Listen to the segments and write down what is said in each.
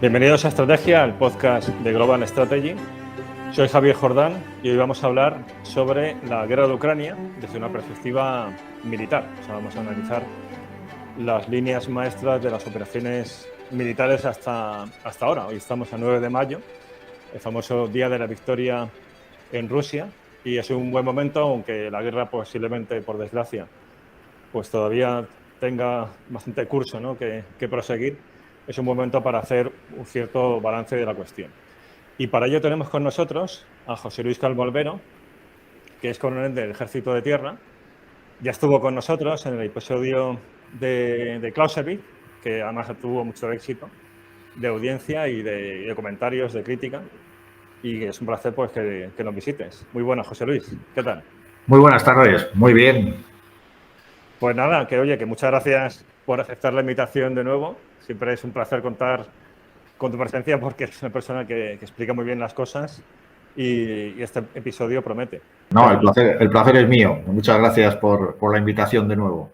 Bienvenidos a Estrategia, el podcast de Global Strategy. Soy Javier Jordán y hoy vamos a hablar sobre la guerra de Ucrania desde una perspectiva militar. O sea, vamos a analizar las líneas maestras de las operaciones militares hasta ahora. Hoy estamos a 9 de mayo, el famoso Día de la Victoria en Rusia, y es un buen momento, aunque la guerra posiblemente, por desgracia, pues todavía tenga bastante curso, ¿no?, que proseguir. Es un momento para hacer un cierto balance de la cuestión. Y para ello tenemos con nosotros a José Luis Calvo Albero, que es coronel del Ejército de Tierra. Ya estuvo con nosotros en el episodio de Clausewitz, que además tuvo mucho éxito de audiencia y de comentarios, de crítica. Y es un placer pues que nos visites. Muy buenas, José Luis. ¿Qué tal? Muy buenas tardes. Muy bien. Pues nada, que muchas gracias por aceptar la invitación de nuevo. Siempre es un placer contar con tu presencia porque eres una persona que explica muy bien las cosas y este episodio promete. No, el placer es mío. Muchas gracias por la invitación de nuevo.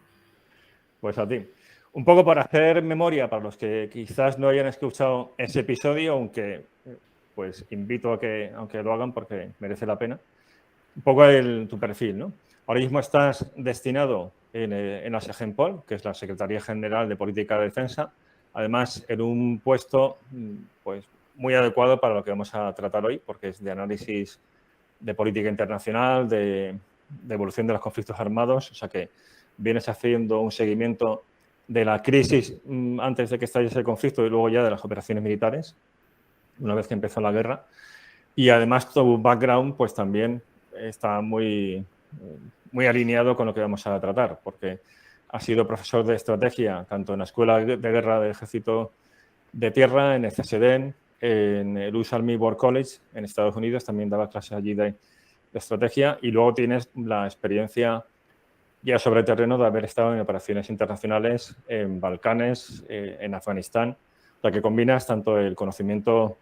Pues a ti. Un poco para hacer memoria para los que quizás no hayan escuchado ese episodio, aunque pues invito a que lo hagan porque merece la pena. Un poco tu perfil, ¿no? Ahora mismo estás destinado en la SEGEMPOL, que es la Secretaría General de Política de Defensa, además en un puesto pues muy adecuado para lo que vamos a tratar hoy, porque es de análisis de política internacional, de evolución de los conflictos armados, o sea que vienes haciendo un seguimiento de la crisis antes de que estalle el conflicto y luego ya de las operaciones militares, una vez que empezó la guerra. Y además tu background pues también está muy alineado con lo que vamos a tratar, porque has sido profesor de estrategia tanto en la Escuela de Guerra del Ejército de Tierra, en el CSDN, en el US Army War College en Estados Unidos, también daba clases allí de estrategia, y luego tienes la experiencia ya sobre terreno de haber estado en operaciones internacionales en Balcanes, en Afganistán, o sea que combinas tanto el conocimiento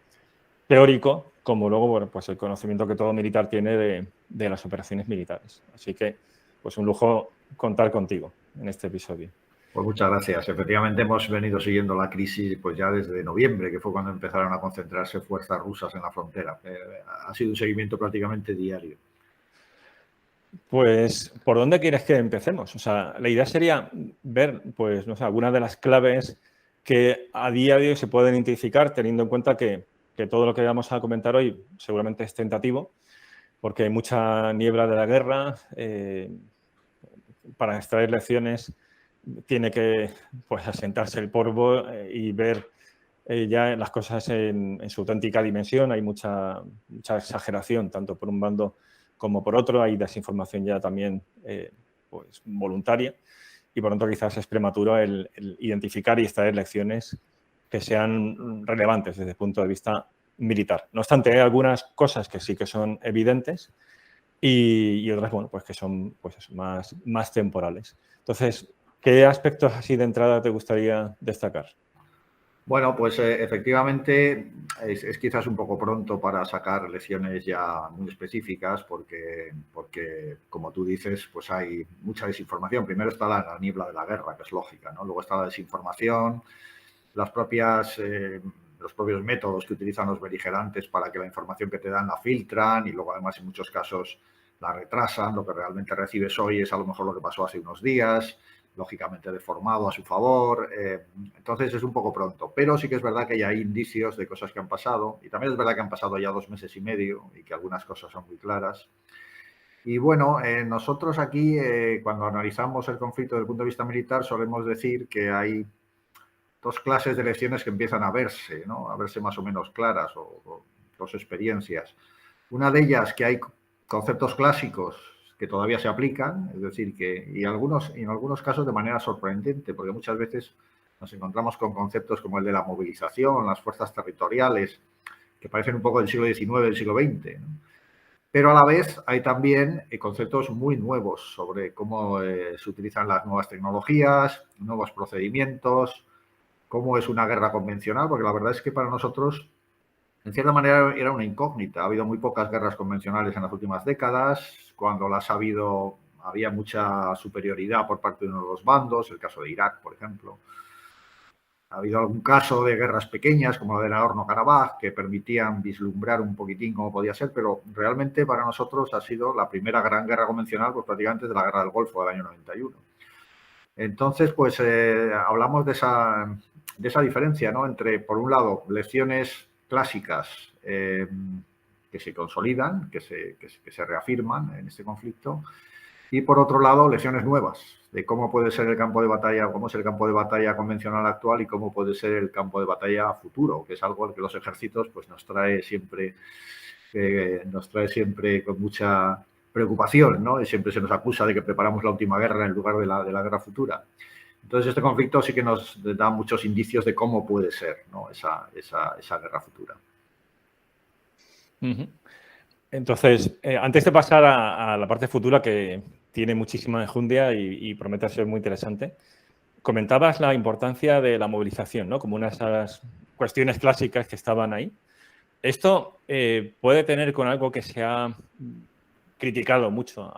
teórico como luego, bueno, pues el conocimiento que todo militar tiene de las operaciones militares. Así que, pues un lujo contar contigo en este episodio. Pues muchas gracias. Efectivamente hemos venido siguiendo la crisis pues ya desde noviembre, que fue cuando empezaron a concentrarse fuerzas rusas en la frontera. Ha sido un seguimiento prácticamente diario. Pues, ¿por dónde quieres que empecemos? O sea, la idea sería ver, pues, no sé, algunas de las claves que a día de hoy se pueden identificar, teniendo en cuenta que todo lo que vamos a comentar hoy seguramente es tentativo, porque hay mucha niebla de la guerra. Para extraer lecciones tiene que, pues, asentarse el polvo y ver ya las cosas en su auténtica dimensión. Hay mucha exageración, tanto por un bando como por otro. Hay desinformación ya también pues, voluntaria, y por lo tanto quizás es prematuro el identificar y extraer lecciones que sean relevantes desde el punto de vista militar. No obstante, hay algunas cosas que sí que son evidentes y otras, bueno, pues que son pues eso, más temporales. Entonces, ¿qué aspectos así de entrada te gustaría destacar? Bueno, pues efectivamente es quizás un poco pronto para sacar lecciones ya muy específicas porque, como tú dices, pues hay mucha desinformación. Primero está la niebla de la guerra, que es lógica, ¿no? Luego está la desinformación, los propios métodos que utilizan los beligerantes para que la información que te dan la filtran y luego además en muchos casos la retrasan. Lo que realmente recibes hoy es a lo mejor lo que pasó hace unos días, lógicamente deformado a su favor. Entonces es un poco pronto, pero sí que es verdad que ya hay indicios de cosas que han pasado, y también es verdad que han pasado ya 2 meses y medio y que algunas cosas son muy claras. Y bueno, nosotros aquí, cuando analizamos el conflicto desde el punto de vista militar, solemos decir que hay 2 clases de lecciones que empiezan a verse, ¿no? A verse más o menos claras, o 2 experiencias. Una de ellas, que hay conceptos clásicos que todavía se aplican, es decir, en algunos casos de manera sorprendente, porque muchas veces nos encontramos con conceptos como el de la movilización, las fuerzas territoriales, que parecen un poco del siglo XIX, del siglo XX, ¿no? Pero a la vez hay también conceptos muy nuevos sobre cómo se utilizan las nuevas tecnologías, nuevos procedimientos, cómo es una guerra convencional, porque la verdad es que para nosotros, en cierta manera, era una incógnita. Ha habido muy pocas guerras convencionales en las últimas décadas. Cuando las ha habido, había mucha superioridad por parte de uno de los bandos, el caso de Irak, por ejemplo. Ha habido algún caso de guerras pequeñas, como la de Nagorno-Karabaj, que permitían vislumbrar un poquitín cómo podía ser, pero realmente para nosotros ha sido la primera gran guerra convencional, pues prácticamente de la Guerra del Golfo del año 91. Entonces, pues hablamos de esa diferencia, ¿no? Entre, por un lado, lecciones clásicas que se consolidan, que se reafirman en este conflicto, y por otro lado, lecciones nuevas de cómo puede ser el campo de batalla, cómo es el campo de batalla convencional actual y cómo puede ser el campo de batalla futuro, que es algo al que los ejércitos pues nos trae siempre con mucha preocupación, ¿no? Y siempre se nos acusa de que preparamos la última guerra en lugar de la guerra futura. Entonces, este conflicto sí que nos da muchos indicios de cómo puede ser, ¿no? esa guerra futura. Entonces, antes de pasar a la parte futura, que tiene muchísima enjundia y promete ser muy interesante, comentabas la importancia de la movilización, ¿no? Como una de esas cuestiones clásicas que estaban ahí. Esto puede tener con algo que se ha criticado mucho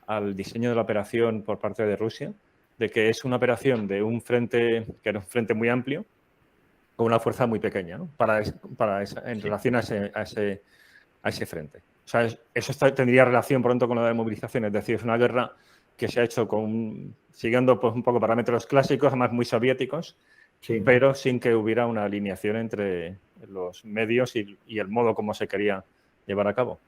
al diseño de la operación por parte de Rusia, de que es una operación de un frente, que era un frente muy amplio, con una fuerza muy pequeña, ¿no? En relación a ese frente. O sea, eso tendría relación pronto con la de movilización, es decir, es una guerra que se ha hecho siguiendo pues, un poco parámetros clásicos, además muy soviéticos, sí, pero sin que hubiera una alineación entre los medios y el modo como se quería llevar a cabo.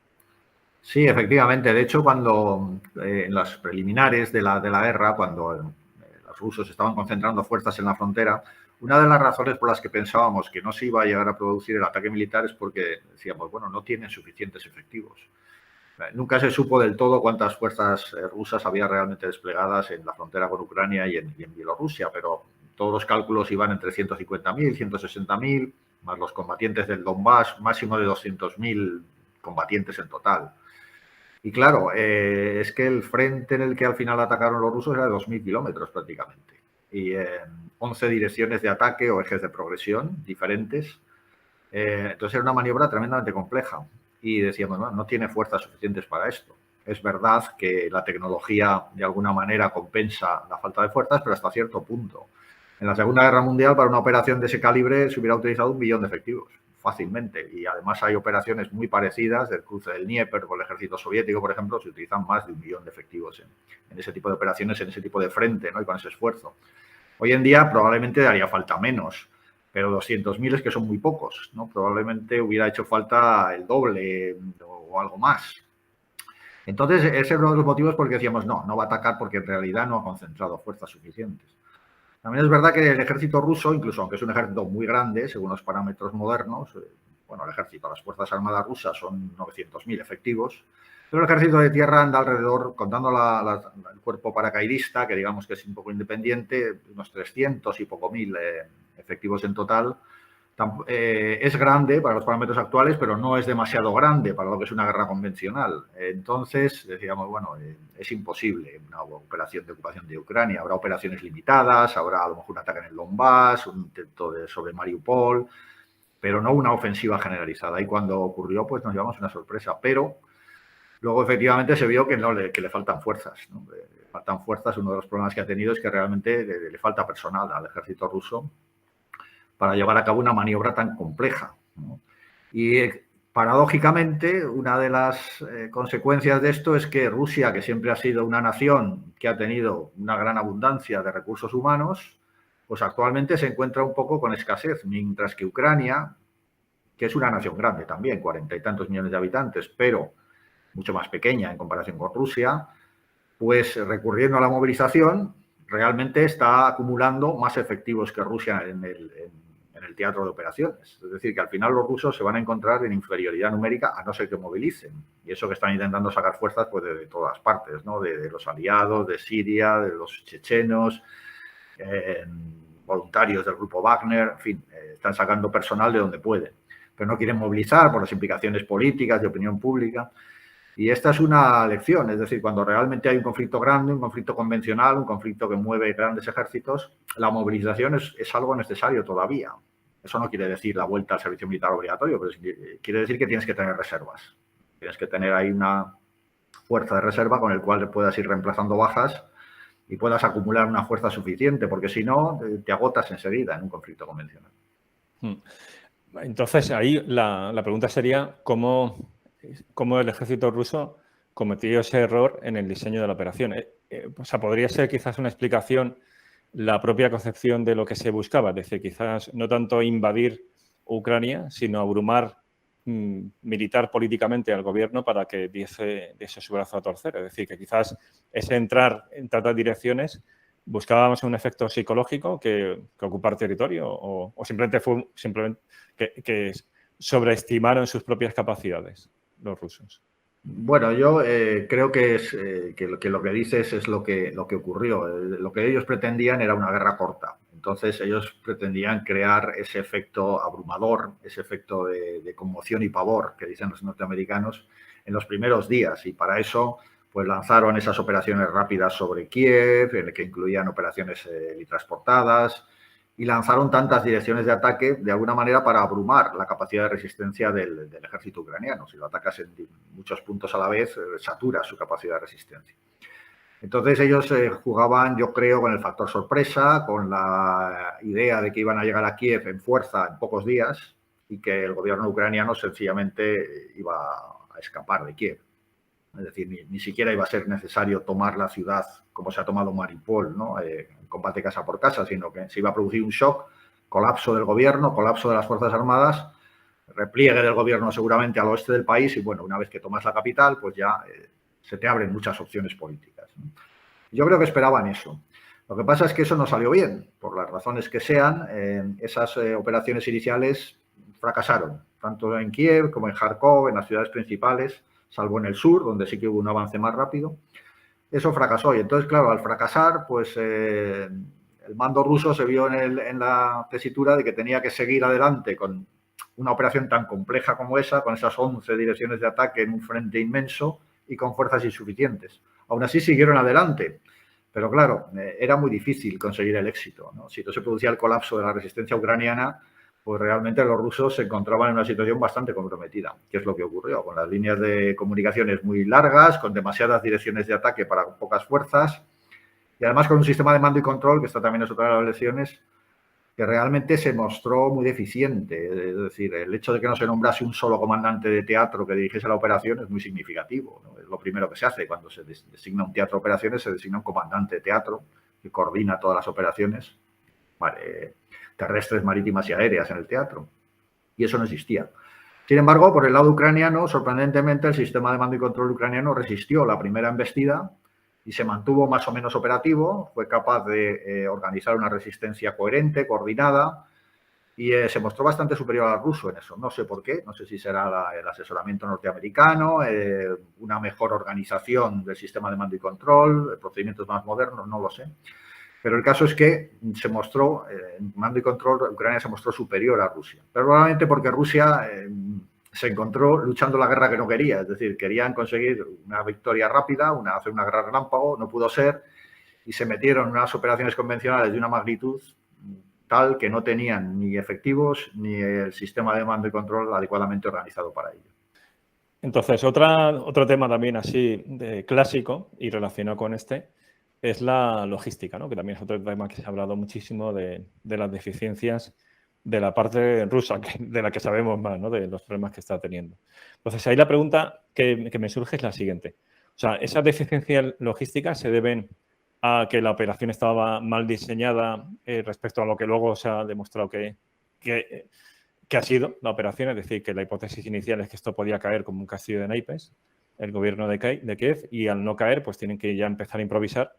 Sí, efectivamente. De hecho, cuando en las preliminares de la guerra, cuando los rusos estaban concentrando fuerzas en la frontera, una de las razones por las que pensábamos que no se iba a llegar a producir el ataque militar es porque decíamos, bueno, no tienen suficientes efectivos. Nunca se supo del todo cuántas fuerzas rusas había realmente desplegadas en la frontera con Ucrania y en Bielorrusia, pero todos los cálculos iban entre 150.000, 160.000, más los combatientes del Donbass, máximo de 200.000 combatientes en total. Y claro, es que el frente en el que al final atacaron los rusos era de 2.000 kilómetros prácticamente. Y 11 direcciones de ataque o ejes de progresión diferentes. Entonces era una maniobra tremendamente compleja. Y decíamos, no tiene fuerzas suficientes para esto. Es verdad que la tecnología de alguna manera compensa la falta de fuerzas, pero hasta cierto punto. En la Segunda Guerra Mundial, para una operación de ese calibre, se hubiera utilizado 1 millón de efectivos, fácilmente. Y además hay operaciones muy parecidas del cruce del Dnieper con el ejército soviético, por ejemplo, se utilizan más de 1 millón de efectivos en ese tipo de operaciones, en ese tipo de frente, ¿no? Y con ese esfuerzo. Hoy en día probablemente haría falta menos, pero 200.000 es que son muy pocos, ¿no? Probablemente hubiera hecho falta el doble o algo más. Entonces, ese es uno de los motivos por el que decíamos, no va a atacar porque en realidad no ha concentrado fuerzas suficientes. También es verdad que el ejército ruso, incluso aunque es un ejército muy grande, según los parámetros modernos, bueno, el ejército, las Fuerzas Armadas rusas son 900.000 efectivos, pero el ejército de tierra anda alrededor, contando el cuerpo paracaidista, que digamos que es un poco independiente, unos 300 y poco mil efectivos en total. Es grande para los parámetros actuales, pero no es demasiado grande para lo que es una guerra convencional. Entonces, decíamos, bueno, es imposible una operación de ocupación de Ucrania. Habrá operaciones limitadas, habrá a lo mejor un ataque en el Donbass, un intento sobre Mariupol, pero no una ofensiva generalizada. Y cuando ocurrió, pues nos llevamos una sorpresa. Pero luego, efectivamente, se vio que le faltan fuerzas, ¿no? Le faltan fuerzas. Uno de los problemas que ha tenido es que realmente le falta personal al ejército ruso para llevar a cabo una maniobra tan compleja, ¿no? Y paradójicamente, una de las consecuencias de esto es que Rusia, que siempre ha sido una nación que ha tenido una gran abundancia de recursos humanos, pues actualmente se encuentra un poco con escasez, mientras que Ucrania, que es una nación grande también, 40 y tantos millones de habitantes, pero mucho más pequeña en comparación con Rusia, pues recurriendo a la movilización, realmente está acumulando más efectivos que Rusia en el teatro de operaciones. Es decir, que al final los rusos se van a encontrar en inferioridad numérica a no ser que movilicen. Y eso que están intentando sacar fuerzas pues de todas partes, ¿no? De los aliados, de Siria, de los chechenos, voluntarios del grupo Wagner, en fin, están sacando personal de donde pueden. Pero no quieren movilizar por las implicaciones políticas, de opinión pública. Y esta es una lección, es decir, cuando realmente hay un conflicto grande, un conflicto convencional, un conflicto que mueve grandes ejércitos, la movilización es algo necesario todavía. Eso no quiere decir la vuelta al servicio militar obligatorio, pero quiere decir que tienes que tener reservas. Tienes que tener ahí una fuerza de reserva con el cual puedas ir reemplazando bajas y puedas acumular una fuerza suficiente, porque si no, te agotas enseguida en un conflicto convencional. Entonces, ahí la pregunta sería cómo el ejército ruso cometió ese error en el diseño de la operación. O sea, podría ser quizás una explicación la propia concepción de lo que se buscaba, es decir, quizás no tanto invadir Ucrania, sino abrumar militar políticamente al gobierno para que diese su brazo a torcer. Es decir, que quizás ese entrar en tantas direcciones buscábamos un efecto psicológico que ocupar territorio o simplemente fue que sobreestimaron sus propias capacidades los rusos. Bueno, yo creo que es que lo que dices es lo que ocurrió. Lo que ellos pretendían era una guerra corta. Entonces ellos pretendían crear ese efecto abrumador, ese efecto de conmoción y pavor que dicen los norteamericanos en los primeros días. Y para eso pues lanzaron esas operaciones rápidas sobre Kiev, en el que incluían operaciones transportadas, y lanzaron tantas direcciones de ataque de alguna manera para abrumar la capacidad de resistencia del ejército ucraniano. Si lo atacas en muchos puntos a la vez, satura su capacidad de resistencia. Entonces ellos jugaban, yo creo, con el factor sorpresa, con la idea de que iban a llegar a Kiev en fuerza en pocos días y que el gobierno ucraniano sencillamente iba a escapar de Kiev. Es decir, ni siquiera iba a ser necesario tomar la ciudad como se ha tomado Mariupol, ¿no? Combate casa por casa, sino que se iba a producir un shock, colapso del gobierno, colapso de las Fuerzas Armadas, repliegue del gobierno seguramente al oeste del país y, bueno, una vez que tomas la capital, pues ya se te abren muchas opciones políticas, ¿no? Yo creo que esperaban eso. Lo que pasa es que eso no salió bien, por las razones que sean. Esas operaciones iniciales fracasaron, tanto en Kiev como en Kharkov, en las ciudades principales, salvo en el sur, donde sí que hubo un avance más rápido. Eso fracasó y entonces, claro, al fracasar, pues el mando ruso se vio en la tesitura de que tenía que seguir adelante con una operación tan compleja como esa, con esas 11 direcciones de ataque en un frente inmenso y con fuerzas insuficientes. Aún así siguieron adelante, pero claro, era muy difícil conseguir el éxito, ¿no? Si no se producía el colapso de la resistencia ucraniana, pues realmente los rusos se encontraban en una situación bastante comprometida, que es lo que ocurrió, con las líneas de comunicaciones muy largas, con demasiadas direcciones de ataque para pocas fuerzas y además con un sistema de mando y control, que esta también es otra de las lecciones, que realmente se mostró muy deficiente. Es decir, el hecho de que no se nombrase un solo comandante de teatro que dirigiese la operación es muy significativo, ¿no? Es lo primero que se hace cuando se designa un teatro de operaciones, se designa un comandante de teatro que coordina todas las operaciones terrestres, marítimas y aéreas en el teatro. Y eso no existía. Sin embargo, por el lado ucraniano, sorprendentemente, el sistema de mando y control ucraniano resistió la primera embestida y se mantuvo más o menos operativo, fue capaz de organizar una resistencia coherente, coordinada, y se mostró bastante superior al ruso en eso. No sé por qué, no sé si será el asesoramiento norteamericano, una mejor organización del sistema de mando y control, procedimientos más modernos, no lo sé. Pero el caso es que se mostró, en mando y control, Ucrania se mostró superior a Rusia. Pero probablemente porque Rusia se encontró luchando la guerra que no quería. Es decir, querían conseguir una victoria rápida, hacer una guerra relámpago, no pudo ser, y se metieron en unas operaciones convencionales de una magnitud tal que no tenían ni efectivos ni el sistema de mando y control adecuadamente organizado para ello. Entonces, otro tema también así de clásico y relacionado con este es la logística, ¿no? Que también es otro tema que se ha hablado muchísimo de las deficiencias de la parte rusa, de la que sabemos más, ¿no? De los problemas que está teniendo. Entonces, ahí la pregunta que me surge es la siguiente. O sea, ¿esas deficiencias logísticas se deben a que la operación estaba mal diseñada respecto a lo que luego se ha demostrado que ha sido la operación? Es decir, que la hipótesis inicial es que esto podía caer como un castillo de naipes, el gobierno de Kiev, y al no caer, pues tienen que ya empezar a improvisar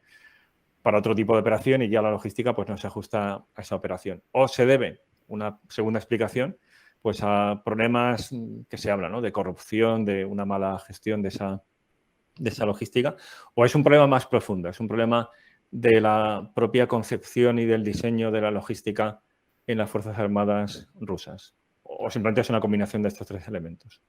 para otro tipo de operación y ya la logística pues no se ajusta a esa operación. O se debe, una segunda explicación, pues a problemas que se habla, ¿no? De corrupción, de una mala gestión de esa logística, o es un problema más profundo, es un problema de la propia concepción y del diseño de la logística en las Fuerzas Armadas rusas, o simplemente es una combinación de estos tres elementos.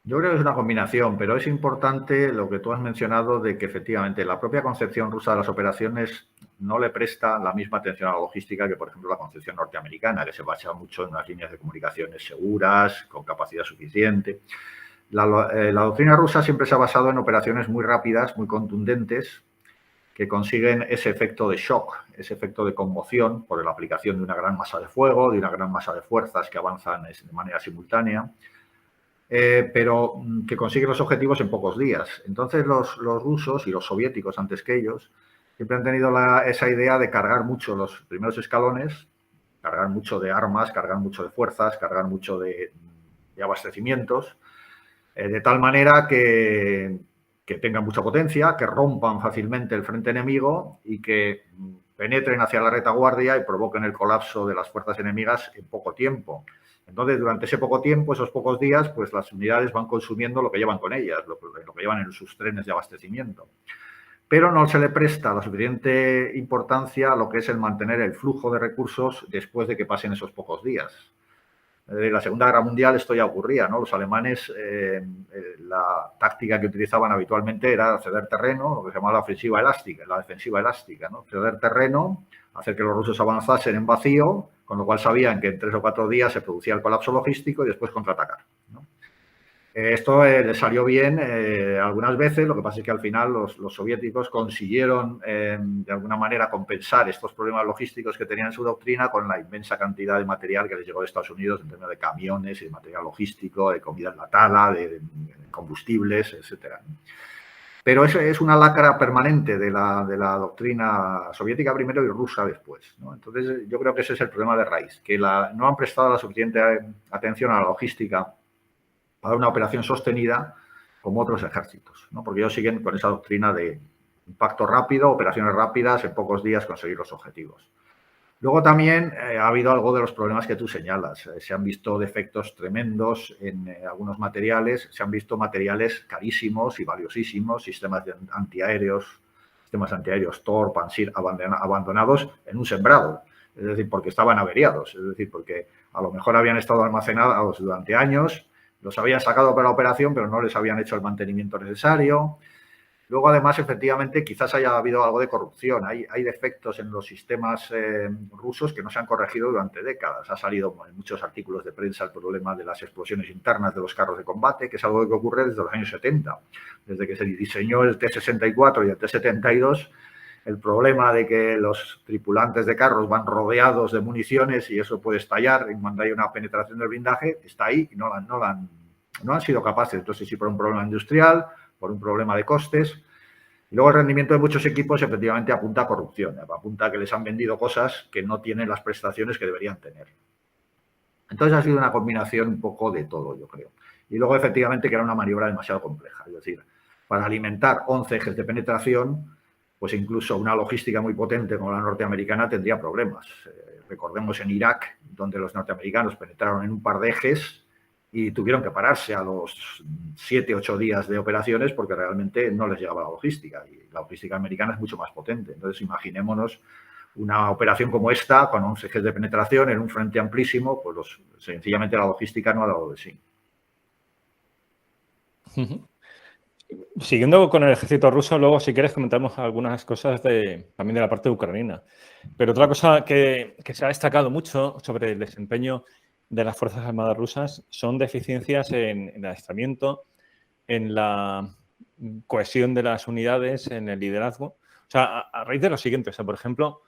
Yo creo que es una combinación, pero es importante lo que tú has mencionado de que efectivamente la propia concepción rusa de las operaciones no le presta la misma atención a la logística que, por ejemplo, la concepción norteamericana, que se basa mucho en unas líneas de comunicaciones seguras, con capacidad suficiente. La doctrina rusa siempre se ha basado en operaciones muy rápidas, muy contundentes, que consiguen ese efecto de shock, ese efecto de conmoción por la aplicación de una gran masa de fuego, de una gran masa de fuerzas que avanzan de manera simultánea, pero que consiguen los objetivos en pocos días. Entonces los rusos y los soviéticos antes que ellos siempre han tenido esa idea de cargar mucho los primeros escalones, cargar mucho de armas, cargar mucho de fuerzas, cargar mucho de abastecimientos, de tal manera que tengan mucha potencia, que rompan fácilmente el frente enemigo y que penetren hacia la retaguardia y provoquen el colapso de las fuerzas enemigas en poco tiempo. Entonces, durante ese poco tiempo, esos pocos días, pues las unidades van consumiendo lo que llevan con ellas, lo que llevan en sus trenes de abastecimiento. Pero no se le presta la suficiente importancia a lo que es el mantener el flujo de recursos después de que pasen esos pocos días. En la Segunda Guerra Mundial esto ya ocurría, ¿no? Los alemanes, la táctica que utilizaban habitualmente era ceder terreno, lo que se llamaba la ofensiva elástica, la defensiva elástica, ¿no? Ceder terreno, hacer que los rusos avanzasen en vacío, con lo cual sabían que en 3 o 4 días se producía el colapso logístico y después contraatacar, ¿no? Esto les salió bien algunas veces, lo que pasa es que al final los soviéticos consiguieron de alguna manera compensar estos problemas logísticos que tenían en su doctrina con la inmensa cantidad de material que les llegó de Estados Unidos en términos de camiones y de material logístico, de comida enlatada, de combustibles, etcétera. Pero es una lacra permanente de la doctrina soviética primero y rusa después, ¿no? Entonces yo creo que ese es el problema de raíz, que no han prestado la suficiente atención a la logística para una operación sostenida como otros ejércitos, ¿no? Porque ellos siguen con esa doctrina de impacto rápido, operaciones rápidas, en pocos días conseguir los objetivos. Luego también ha habido algo de los problemas que tú señalas. Se han visto defectos tremendos en algunos materiales, se han visto materiales carísimos y valiosísimos, sistemas antiaéreos Tor, Pansir, abandonados en un sembrado, es decir, porque estaban averiados, es decir, porque a lo mejor habían estado almacenados durante años, los habían sacado para la operación, pero no les habían hecho el mantenimiento necesario. Luego, además, efectivamente, quizás haya habido algo de corrupción. Hay defectos en los sistemas rusos que no se han corregido durante décadas. Ha salido en muchos artículos de prensa el problema de las explosiones internas de los carros de combate, que es algo que ocurre desde los años 70. Desde que se diseñó el T-64 y el T-72, el problema de que los tripulantes de carros van rodeados de municiones y eso puede estallar cuando hay una penetración del blindaje, está ahí y no han sido capaces. Entonces, sí, por un problema industrial, por un problema de costes. Y luego el rendimiento de muchos equipos efectivamente apunta a corrupción, apunta a que les han vendido cosas que no tienen las prestaciones que deberían tener. Entonces ha sido una combinación un poco de todo, yo creo. Y luego efectivamente que era una maniobra demasiado compleja. Es decir, para alimentar 11 ejes de penetración, pues incluso una logística muy potente como la norteamericana tendría problemas. Recordemos en Irak, donde los norteamericanos penetraron en un par de ejes y tuvieron que pararse a los 7 u 8 días de operaciones porque realmente no les llegaba la logística. Y la logística americana es mucho más potente. Entonces, imaginémonos una operación como esta, con 11 ejes de penetración en un frente amplísimo, pues sencillamente la logística no ha dado de sí. Siguiendo con el ejército ruso, luego, si quieres, comentamos algunas cosas también de la parte ucraniana. Pero otra cosa que se ha destacado mucho sobre el desempeño de las Fuerzas Armadas rusas son deficiencias en el adiestramiento, en la cohesión de las unidades, en el liderazgo. O sea, a raíz de lo siguiente, o sea, por ejemplo,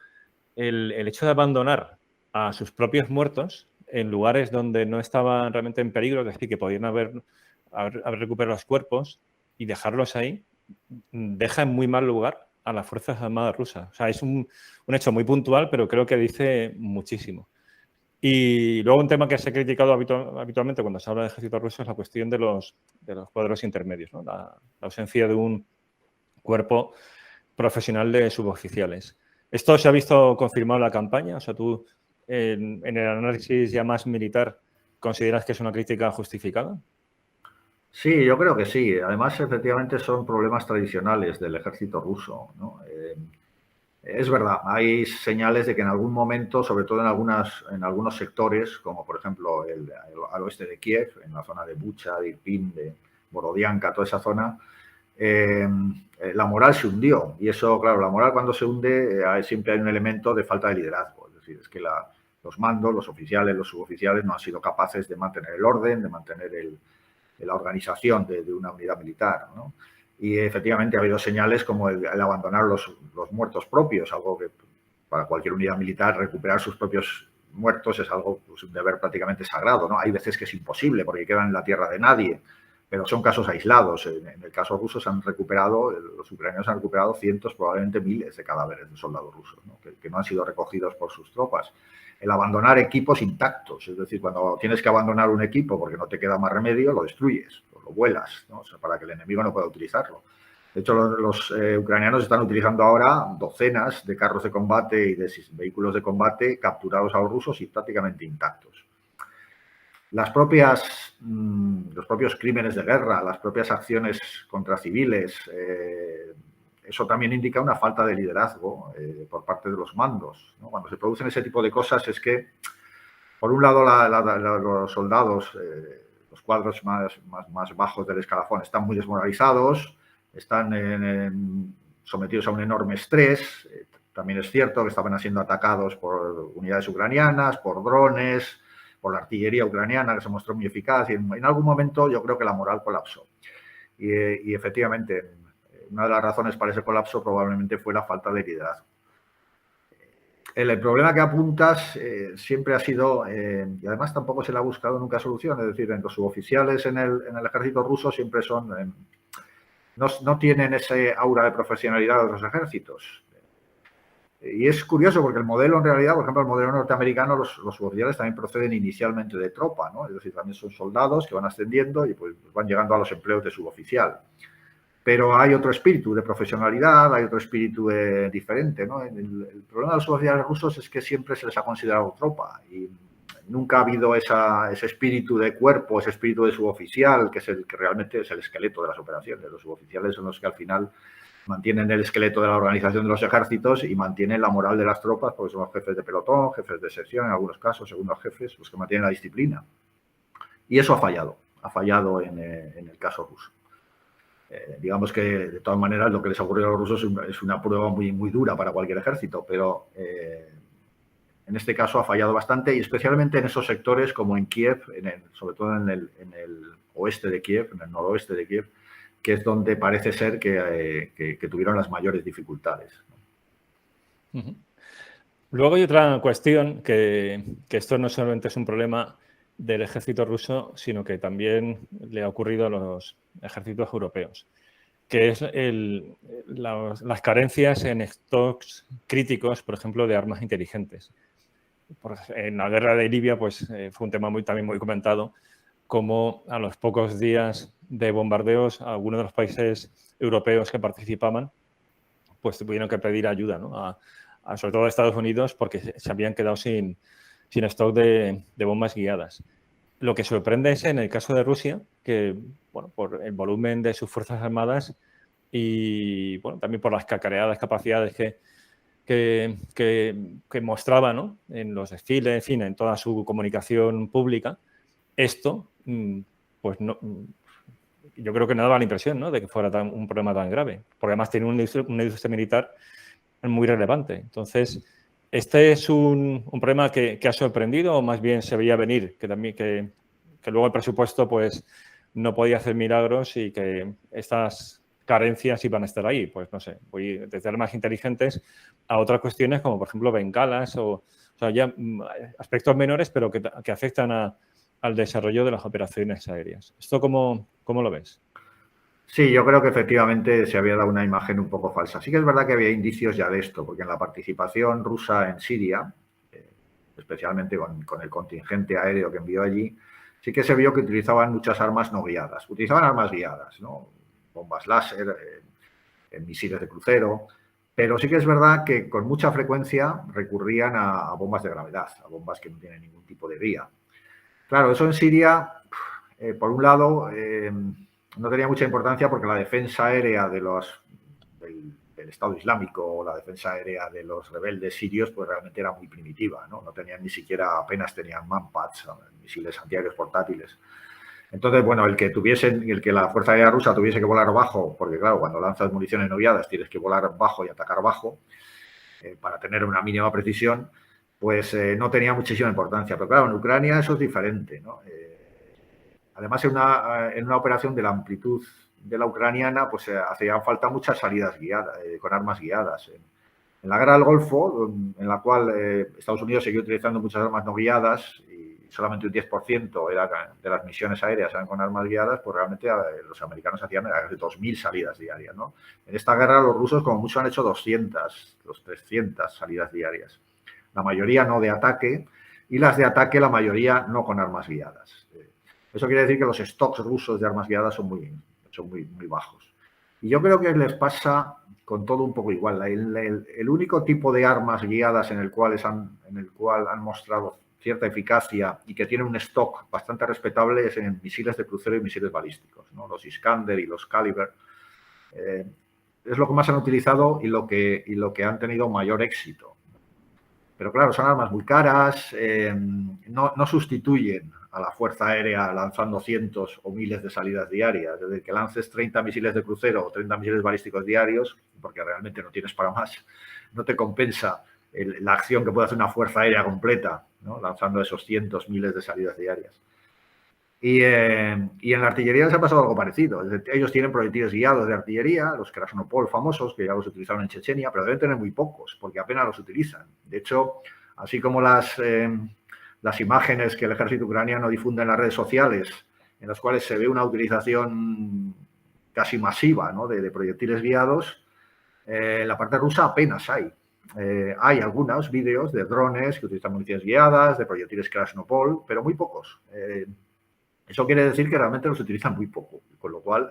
el hecho de abandonar a sus propios muertos en lugares donde no estaban realmente en peligro, es decir, que podían haber recuperado los cuerpos y dejarlos ahí, deja en muy mal lugar a las Fuerzas Armadas rusas. O sea, es un hecho muy puntual, pero creo que dice muchísimo. Y luego un tema que se ha criticado habitualmente cuando se habla de ejército ruso es la cuestión de los cuadros intermedios, ¿no? La ausencia de un cuerpo profesional de suboficiales. ¿Esto se ha visto confirmado en la campaña? O sea, tú, en el análisis ya más militar, ¿consideras que es una crítica justificada? Sí, yo creo que sí. Además, efectivamente, son problemas tradicionales del ejército ruso, ¿no? Es verdad, hay señales de que en algún momento, sobre todo en algunos sectores, como por ejemplo al oeste de Kiev, en la zona de Bucha, de Irpin, de Borodianka, toda esa zona, la moral se hundió. Y eso, claro, la moral cuando se hunde siempre hay un elemento de falta de liderazgo. Es decir, es que los mandos, los oficiales, los suboficiales no han sido capaces de mantener el orden, de mantener la organización de una unidad militar, ¿no? Y efectivamente ha habido señales como el abandonar los muertos propios, algo que para cualquier unidad militar recuperar sus propios muertos es algo, pues, un deber prácticamente sagrado, ¿no? Hay veces que es imposible porque quedan en la tierra de nadie, pero son casos aislados. En el caso ruso los ucranianos han recuperado cientos, probablemente miles de cadáveres de soldados rusos, ¿no? Que no han sido recogidos por sus tropas. El abandonar equipos intactos, es decir, cuando tienes que abandonar un equipo porque no te queda más remedio, lo destruyes, lo vuelas, ¿no? O sea, para que el enemigo no pueda utilizarlo. De hecho, los ucranianos están utilizando ahora docenas de carros de combate y de vehículos de combate capturados a los rusos y prácticamente intactos. Los propios crímenes de guerra, las propias acciones contra civiles, eso también indica una falta de liderazgo por parte de los mandos, ¿no? Cuando se producen ese tipo de cosas es que, por un lado, los soldados, los cuadros más bajos del escalafón, están muy desmoralizados, están sometidos a un enorme estrés. También es cierto que estaban siendo atacados por unidades ucranianas, por drones, por la artillería ucraniana, que se mostró muy eficaz, y en algún momento yo creo que la moral colapsó. Y efectivamente, una de las razones para ese colapso probablemente fue la falta de liderazgo. El problema que apuntas siempre ha sido, y además tampoco se le ha buscado nunca solución, es decir, los suboficiales en el ejército ruso siempre son... no tienen ese aura de profesionalidad de los ejércitos. Y es curioso porque el modelo, en realidad, por ejemplo, el modelo norteamericano, los suboficiales también proceden inicialmente de tropa, ¿no? Es decir, también son soldados que van ascendiendo y pues van llegando a los empleos de suboficial. Pero hay otro espíritu de profesionalidad, hay otro espíritu diferente, ¿no? El problema de los suboficiales rusos es que siempre se les ha considerado tropa y nunca ha habido ese espíritu de cuerpo, ese espíritu de suboficial, que es el que realmente es el esqueleto de las operaciones. Los suboficiales son los que al final mantienen el esqueleto de la organización de los ejércitos y mantienen la moral de las tropas, porque son los jefes de pelotón, jefes de sección, en algunos casos, segundos jefes, los que mantienen la disciplina. Y eso ha fallado en el caso ruso. Digamos que, de todas maneras, lo que les ha ocurrido a los rusos es una prueba muy, muy dura para cualquier ejército, pero en este caso ha fallado bastante, y especialmente en esos sectores como en Kiev, sobre todo en el oeste de Kiev, en el noroeste de Kiev, que es donde parece ser que tuvieron las mayores dificultades. Uh-huh. Luego hay otra cuestión, que esto no solamente es un problema del ejército ruso, sino que también le ha ocurrido a los ejércitos europeos, que es las carencias en stocks críticos, por ejemplo, de armas inteligentes. En la guerra de Libia, pues fue un tema también muy comentado, como a los pocos días de bombardeos, algunos de los países europeos que participaban, pues tuvieron que pedir ayuda, ¿no? Sobre todo a Estados Unidos, porque se habían quedado sin stock de bombas guiadas. Lo que sorprende es en el caso de Rusia, que, bueno, por el volumen de sus fuerzas armadas y, bueno, también por las cacareadas capacidades que mostraba, ¿no?, en los desfiles, en fin, en toda su comunicación pública, esto, pues no, yo creo que no daba la impresión, ¿no?, de que fuera un problema tan grave, porque además tiene una industria militar muy relevante. Entonces, ¿este es un problema que ha sorprendido o más bien se veía venir, que luego el presupuesto pues no podía hacer milagros y que estas carencias iban a estar ahí? Pues no sé, voy desde armas inteligentes a otras cuestiones como por ejemplo bengalas o sea, ya aspectos menores pero que afectan al desarrollo de las operaciones aéreas. ¿Esto cómo lo ves? Sí, yo creo que efectivamente se había dado una imagen un poco falsa. Sí que es verdad que había indicios ya de esto, porque en la participación rusa en Siria, especialmente con el contingente aéreo que envió allí, sí que se vio que utilizaban muchas armas no guiadas. Utilizaban armas guiadas, ¿no? Bombas láser, misiles de crucero, pero sí que es verdad que con mucha frecuencia recurrían a bombas de gravedad, a bombas que no tienen ningún tipo de guía. Claro, eso en Siria, por un lado, no tenía mucha importancia porque la defensa aérea del Estado Islámico o la defensa aérea de los rebeldes sirios pues realmente era muy primitiva, ¿no? No tenían ni siquiera, apenas tenían manpads, misiles antiaéreos portátiles. Entonces, bueno, el que la Fuerza Aérea Rusa tuviese que volar bajo, porque claro, cuando lanzas municiones no guiadas tienes que volar bajo y atacar bajo para tener una mínima precisión, pues no tenía muchísima importancia. Pero claro, en Ucrania eso es diferente, ¿no? Además, en una operación de la amplitud de la ucraniana, pues hacían falta muchas salidas guiadas, con armas guiadas. En la guerra del Golfo, en la cual Estados Unidos siguió utilizando muchas armas no guiadas y solamente un 10% de las misiones aéreas eran con armas guiadas, pues realmente los americanos hacían casi 2.000 salidas diarias, ¿no? En esta guerra los rusos como mucho han hecho 200, 300 salidas diarias. La mayoría no de ataque y las de ataque la mayoría no con armas guiadas. Eso quiere decir que los stocks rusos de armas guiadas son muy bajos. Y yo creo que les pasa con todo un poco igual. El único tipo de armas guiadas en el cual han mostrado cierta eficacia y que tienen un stock bastante respetable es en misiles de crucero y misiles balísticos, ¿no? Los Iskander y los Caliber. Es lo que más han utilizado y lo que han tenido mayor éxito. Pero claro, son armas muy caras, no sustituyen a la Fuerza Aérea lanzando cientos o miles de salidas diarias. Desde que lances 30 misiles de crucero o 30 misiles balísticos diarios, porque realmente no tienes para más, no te compensa la acción que puede hacer una Fuerza Aérea completa, ¿no? Lanzando esos cientos, miles de salidas diarias. Y en la artillería les ha pasado algo parecido. Ellos tienen proyectiles guiados de artillería, los Krasnopol famosos, que ya los utilizaron en Chechenia, pero deben tener muy pocos, porque apenas los utilizan. De hecho, así como las imágenes que el ejército ucraniano difunde en las redes sociales, en las cuales se ve una utilización casi masiva, ¿no?, de proyectiles guiados, en la parte rusa apenas hay. Hay algunos vídeos de drones que utilizan municiones guiadas, de proyectiles Krasnopol, pero muy pocos. Eso quiere decir que realmente los utilizan muy poco, con lo cual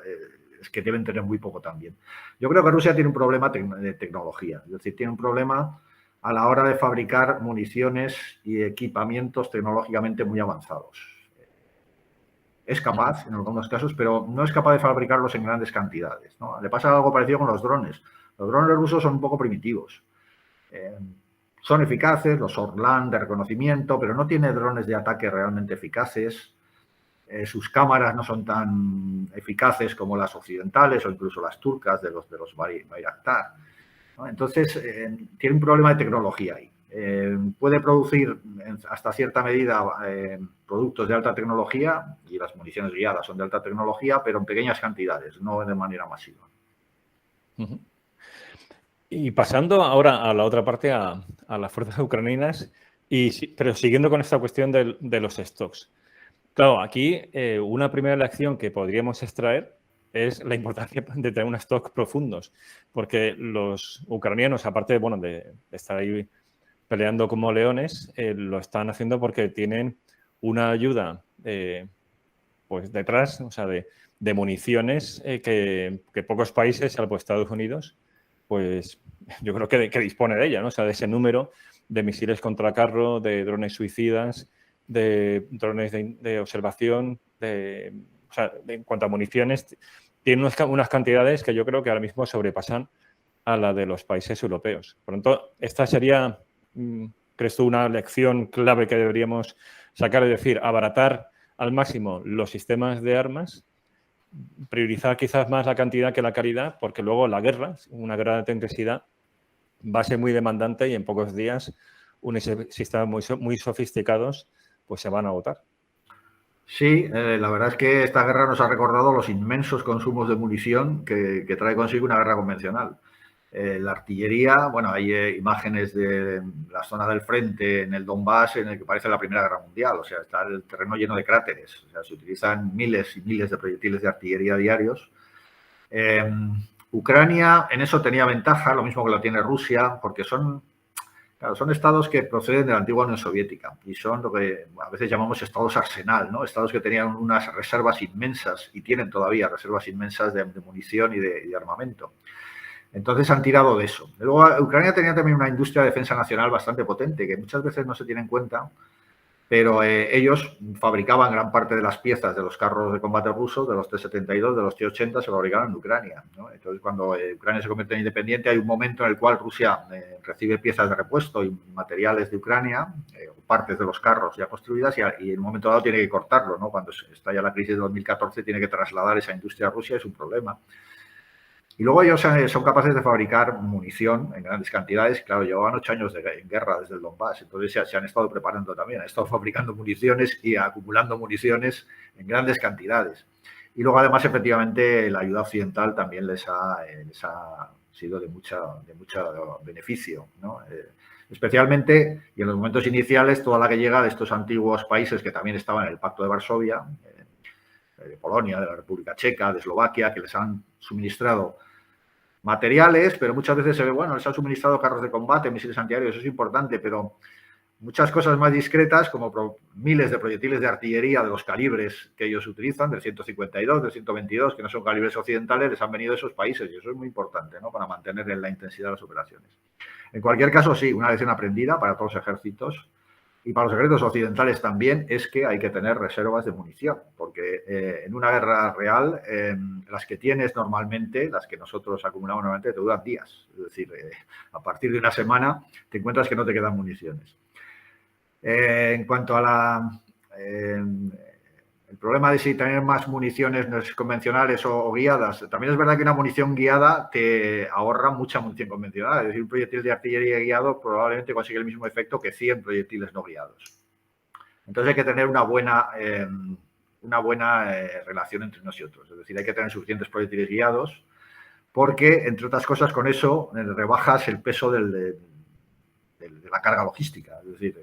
es que deben tener muy poco también. Yo creo que Rusia tiene un problema de tecnología, es decir, tiene un problema a la hora de fabricar municiones y equipamientos tecnológicamente muy avanzados. Es capaz, en algunos casos, pero no es capaz de fabricarlos en grandes cantidades, ¿no? Le pasa algo parecido con los drones. Los drones rusos son un poco primitivos. Son eficaces, los Orlan de reconocimiento, pero no tiene drones de ataque realmente eficaces. Sus cámaras no son tan eficaces como las occidentales o incluso las turcas de los Bayraktar, ¿no? Entonces, tiene un problema de tecnología ahí. Puede producir hasta cierta medida productos de alta tecnología, y las municiones guiadas son de alta tecnología, pero en pequeñas cantidades, no de manera masiva. Uh-huh. Y pasando ahora a la otra parte, a las fuerzas ucranianas, pero siguiendo con esta cuestión de los stocks. Claro, aquí una primera lección que podríamos extraer es la importancia de tener unos stocks profundos, porque los ucranianos, aparte de estar ahí peleando como leones, lo están haciendo porque tienen una ayuda pues detrás, o sea, de municiones que pocos países, salvo Estados Unidos, pues yo creo que dispone de ella, ¿no? O sea, de ese número de misiles contra carro, de drones suicidas, de drones de observación, o sea, en cuanto a municiones, tiene unas cantidades que yo creo que ahora mismo sobrepasan a la de los países europeos. Por lo tanto, esta sería, ¿crees tú, una lección clave que deberíamos sacar? Es decir, abaratar al máximo los sistemas de armas, priorizar quizás más la cantidad que la calidad, porque luego la guerra, una guerra de alta intensidad, va a ser muy demandante y en pocos días unos sistemas muy sofisticados pues se van a agotar. Sí, la verdad es que esta guerra nos ha recordado los inmensos consumos de munición que trae consigo una guerra convencional. La artillería, bueno, hay imágenes de la zona del frente en el Donbass en el que parece la Primera Guerra Mundial, o sea, está el terreno lleno de cráteres, o sea, se utilizan miles y miles de proyectiles de artillería diarios. Ucrania en eso tenía ventaja, lo mismo que lo tiene Rusia, porque son estados que proceden de la antigua Unión Soviética y son lo que a veces llamamos estados arsenal, ¿no? Estados que tenían unas reservas inmensas y tienen todavía reservas inmensas de munición y de armamento. Entonces han tirado de eso. Luego, Ucrania tenía también una industria de defensa nacional bastante potente, que muchas veces no se tiene en cuenta, pero ellos fabricaban gran parte de las piezas de los carros de combate rusos, de los T-72, de los T-80, se fabricaban en Ucrania, ¿no? Entonces, cuando Ucrania se convierte en independiente, hay un momento en el cual Rusia recibe piezas de repuesto y materiales de Ucrania, partes de los carros ya construidas, y en un momento dado tiene que cortarlo, ¿no? Cuando estalla la crisis de 2014, tiene que trasladar esa industria a Rusia, es un problema. Y luego ellos son capaces de fabricar munición en grandes cantidades. Claro, llevaban 8 años en guerra desde el Donbass, entonces se han estado preparando también, han estado fabricando municiones y acumulando municiones en grandes cantidades. Y luego, además, efectivamente, la ayuda occidental también les ha sido de mucho beneficio, ¿no? Especialmente, y en los momentos iniciales, toda la que llega de estos antiguos países que también estaban en el Pacto de Varsovia, de Polonia, de la República Checa, de Eslovaquia, que les han suministrado materiales, pero muchas veces se ve, bueno, les han suministrado carros de combate, misiles antiaéreos, eso es importante, pero muchas cosas más discretas, como miles de proyectiles de artillería de los calibres que ellos utilizan, del 152, del 122, que no son calibres occidentales, les han venido de esos países, y eso es muy importante, ¿no?, para mantener la intensidad de las operaciones. En cualquier caso, sí, una lección aprendida para todos los ejércitos y para los ejércitos occidentales también es que hay que tener reservas de munición, porque en una guerra real las que tienes normalmente, las que nosotros acumulamos normalmente, te duran días. Es decir, a partir de una semana te encuentras que no te quedan municiones. En cuanto a el problema de si tener más municiones convencionales o guiadas, también es verdad que una munición guiada te ahorra mucha munición convencional. Es decir, un proyectil de artillería guiado probablemente consigue el mismo efecto que 100 proyectiles no guiados. Entonces hay que tener una buena relación entre unos y otros. Es decir, hay que tener suficientes proyectiles guiados porque, entre otras cosas, con eso rebajas el peso de la carga logística. Es decir,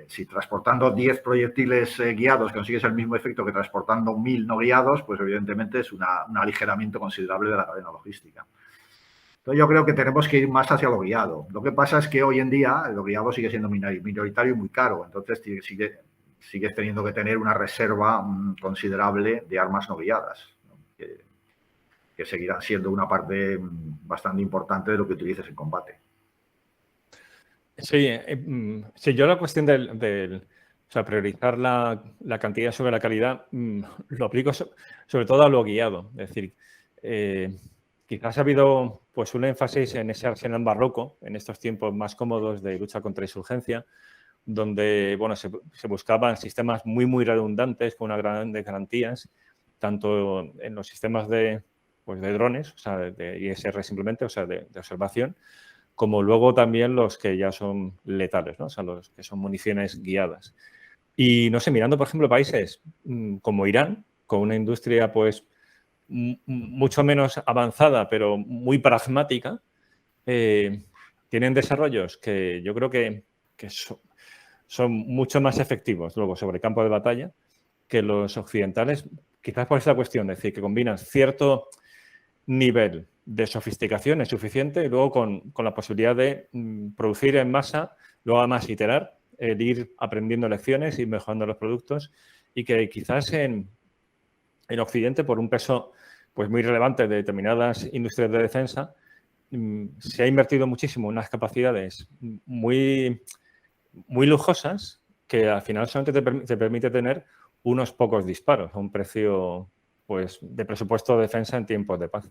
si transportando 10 proyectiles guiados consigues el mismo efecto que transportando 1000 no guiados, pues evidentemente es un aligeramiento considerable de la cadena logística. Entonces yo creo que tenemos que ir más hacia lo guiado. Lo que pasa es que hoy en día lo guiado sigue siendo minoritario y muy caro, entonces sigues teniendo que tener una reserva considerable de armas no guiadas, ¿no?, que seguirán siendo una parte bastante importante de lo que utilices en combate. Sí, sí, yo la cuestión o sea, priorizar la cantidad sobre la calidad lo aplico sobre todo a lo guiado. Es decir, quizás ha habido pues un énfasis en ese arsenal barroco en estos tiempos más cómodos de lucha contra insurgencia, donde bueno, se buscaban sistemas muy redundantes con unas grandes garantías, tanto en los sistemas de drones, o sea, de ISR simplemente, o sea, de observación, como luego también los que ya son letales, ¿no? O sea, los que son municiones guiadas. Y, no sé, mirando, por ejemplo, países como Irán, con una industria, pues, mucho menos avanzada, pero muy pragmática, tienen desarrollos que yo creo que son mucho más efectivos luego sobre el campo de batalla que los occidentales, quizás por esta cuestión, es decir, que combinan cierto nivel de sofisticación es suficiente y luego con la posibilidad de producir en masa, luego además iterar, el ir aprendiendo lecciones, ir mejorando los productos y que quizás en Occidente, por un peso pues muy relevante de determinadas industrias de defensa, se ha invertido muchísimo en unas capacidades muy lujosas que al final solamente te permite tener unos pocos disparos a un precio pues de presupuesto de defensa en tiempos de paz.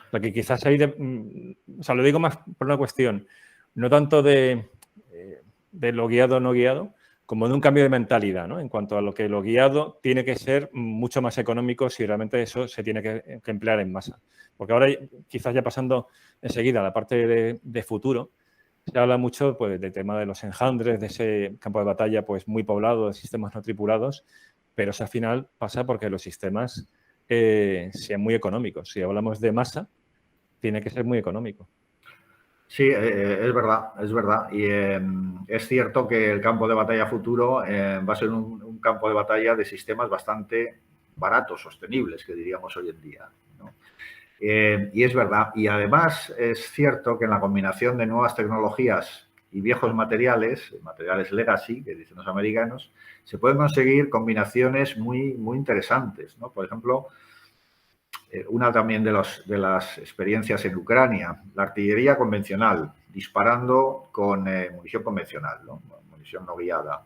O sea, que quizás ahí, o sea, lo digo más por una cuestión, no tanto de lo guiado o no guiado, como de un cambio de mentalidad, ¿no? En cuanto a lo que lo guiado tiene que ser mucho más económico si realmente eso se tiene que emplear en masa. Porque ahora, quizás ya pasando enseguida a la parte de futuro, se habla mucho pues, del tema de los enjambres, de ese campo de batalla pues, muy poblado, de sistemas no tripulados, pero eso al final pasa porque los sistemas sean muy económicos. Si hablamos de masa, tiene que ser muy económico. Sí, es verdad. Y es cierto que el campo de batalla futuro va a ser un campo de batalla de sistemas bastante baratos, sostenibles, que diríamos hoy en día, ¿no? Y es verdad. Y además es cierto que en la combinación de nuevas tecnologías y viejos materiales legacy, que dicen los americanos, se pueden conseguir combinaciones muy interesantes, ¿no? Por ejemplo, una también de las experiencias en Ucrania, la artillería convencional, disparando con munición convencional, ¿no? Munición no guiada.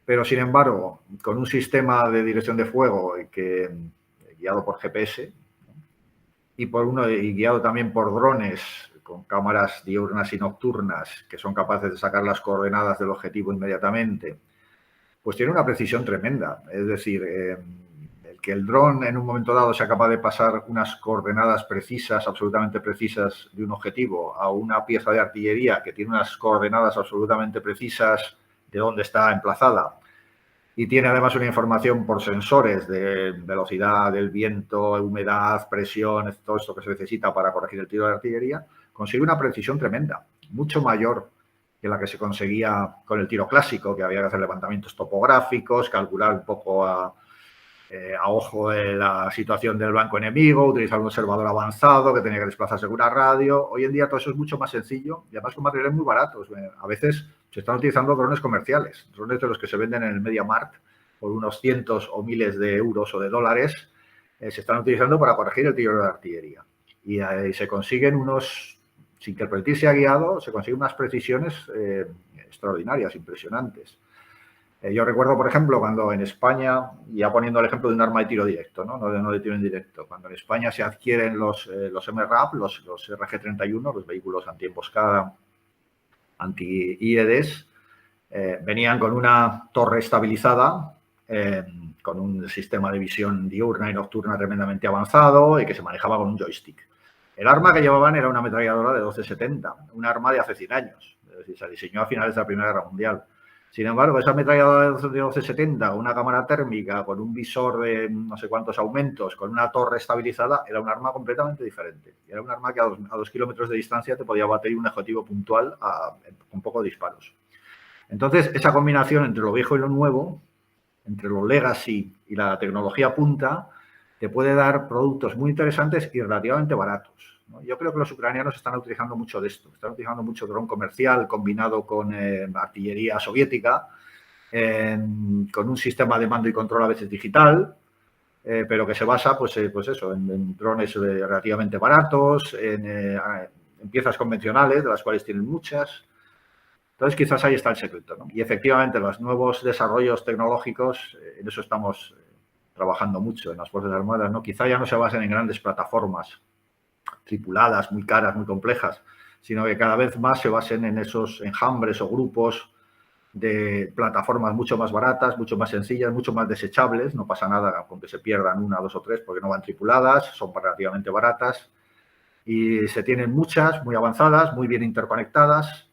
Pero, sin embargo, con un sistema de dirección de fuego guiado por GPS, ¿no?, y guiado también por drones con cámaras diurnas y nocturnas que son capaces de sacar las coordenadas del objetivo inmediatamente, pues tiene una precisión tremenda. Es decir, que el dron en un momento dado sea capaz de pasar unas coordenadas precisas, absolutamente precisas de un objetivo a una pieza de artillería que tiene unas coordenadas absolutamente precisas de dónde está emplazada, y tiene además una información por sensores de velocidad del viento, humedad, presión, todo esto que se necesita para corregir el tiro de artillería, consigue una precisión tremenda, mucho mayor que la que se conseguía con el tiro clásico, que había que hacer levantamientos topográficos, calcular un poco a ojo de la situación del blanco enemigo, utilizar un observador avanzado que tenía que desplazarse con una radio. Hoy en día todo eso es mucho más sencillo y además con materiales muy baratos. A veces se están utilizando drones comerciales, drones de los que se venden en el MediaMarkt por unos cientos o miles de euros o de dólares, se están utilizando para corregir el tiro de artillería. Y se consiguen unos, sin que el proyectil sea guiado, se consiguen unas precisiones extraordinarias, impresionantes. Yo recuerdo, por ejemplo, cuando en España, ya poniendo el ejemplo de un arma de tiro directo, no de tiro indirecto, cuando en España se adquieren los MRAP, los RG-31, los vehículos antiemboscada, anti-IEDs, venían con una torre estabilizada, con un sistema de visión diurna y nocturna tremendamente avanzado y que se manejaba con un joystick. El arma que llevaban era una ametralladora de 1270, un arma de hace 100 años, es decir, se diseñó a finales de la Primera Guerra Mundial. Sin embargo, esa ametralladora de 1270, una cámara térmica, con un visor de no sé cuántos aumentos, con una torre estabilizada, era un arma completamente diferente. Era un arma que a 2 kilómetros de distancia te podía batir un objetivo puntual con pocos disparos. Entonces, esa combinación entre lo viejo y lo nuevo, entre lo legacy y la tecnología punta, te puede dar productos muy interesantes y relativamente baratos. Yo creo que los ucranianos están utilizando mucho de esto. Están utilizando mucho dron comercial combinado con artillería soviética, con un sistema de mando y control a veces digital, pero que se basa pues eso, en drones relativamente baratos, en piezas convencionales, de las cuales tienen muchas. Entonces, quizás ahí está el secreto, ¿no? Y efectivamente, los nuevos desarrollos tecnológicos, en eso estamos trabajando mucho en las Fuerzas Armadas, ¿no? Quizá ya no se basen en grandes plataformas tripuladas, muy caras, muy complejas, sino que cada vez más se basen en esos enjambres o grupos de plataformas mucho más baratas, mucho más sencillas, mucho más desechables. No pasa nada con que se pierdan una, dos o tres porque no van tripuladas, son relativamente baratas y se tienen muchas, muy avanzadas, muy bien interconectadas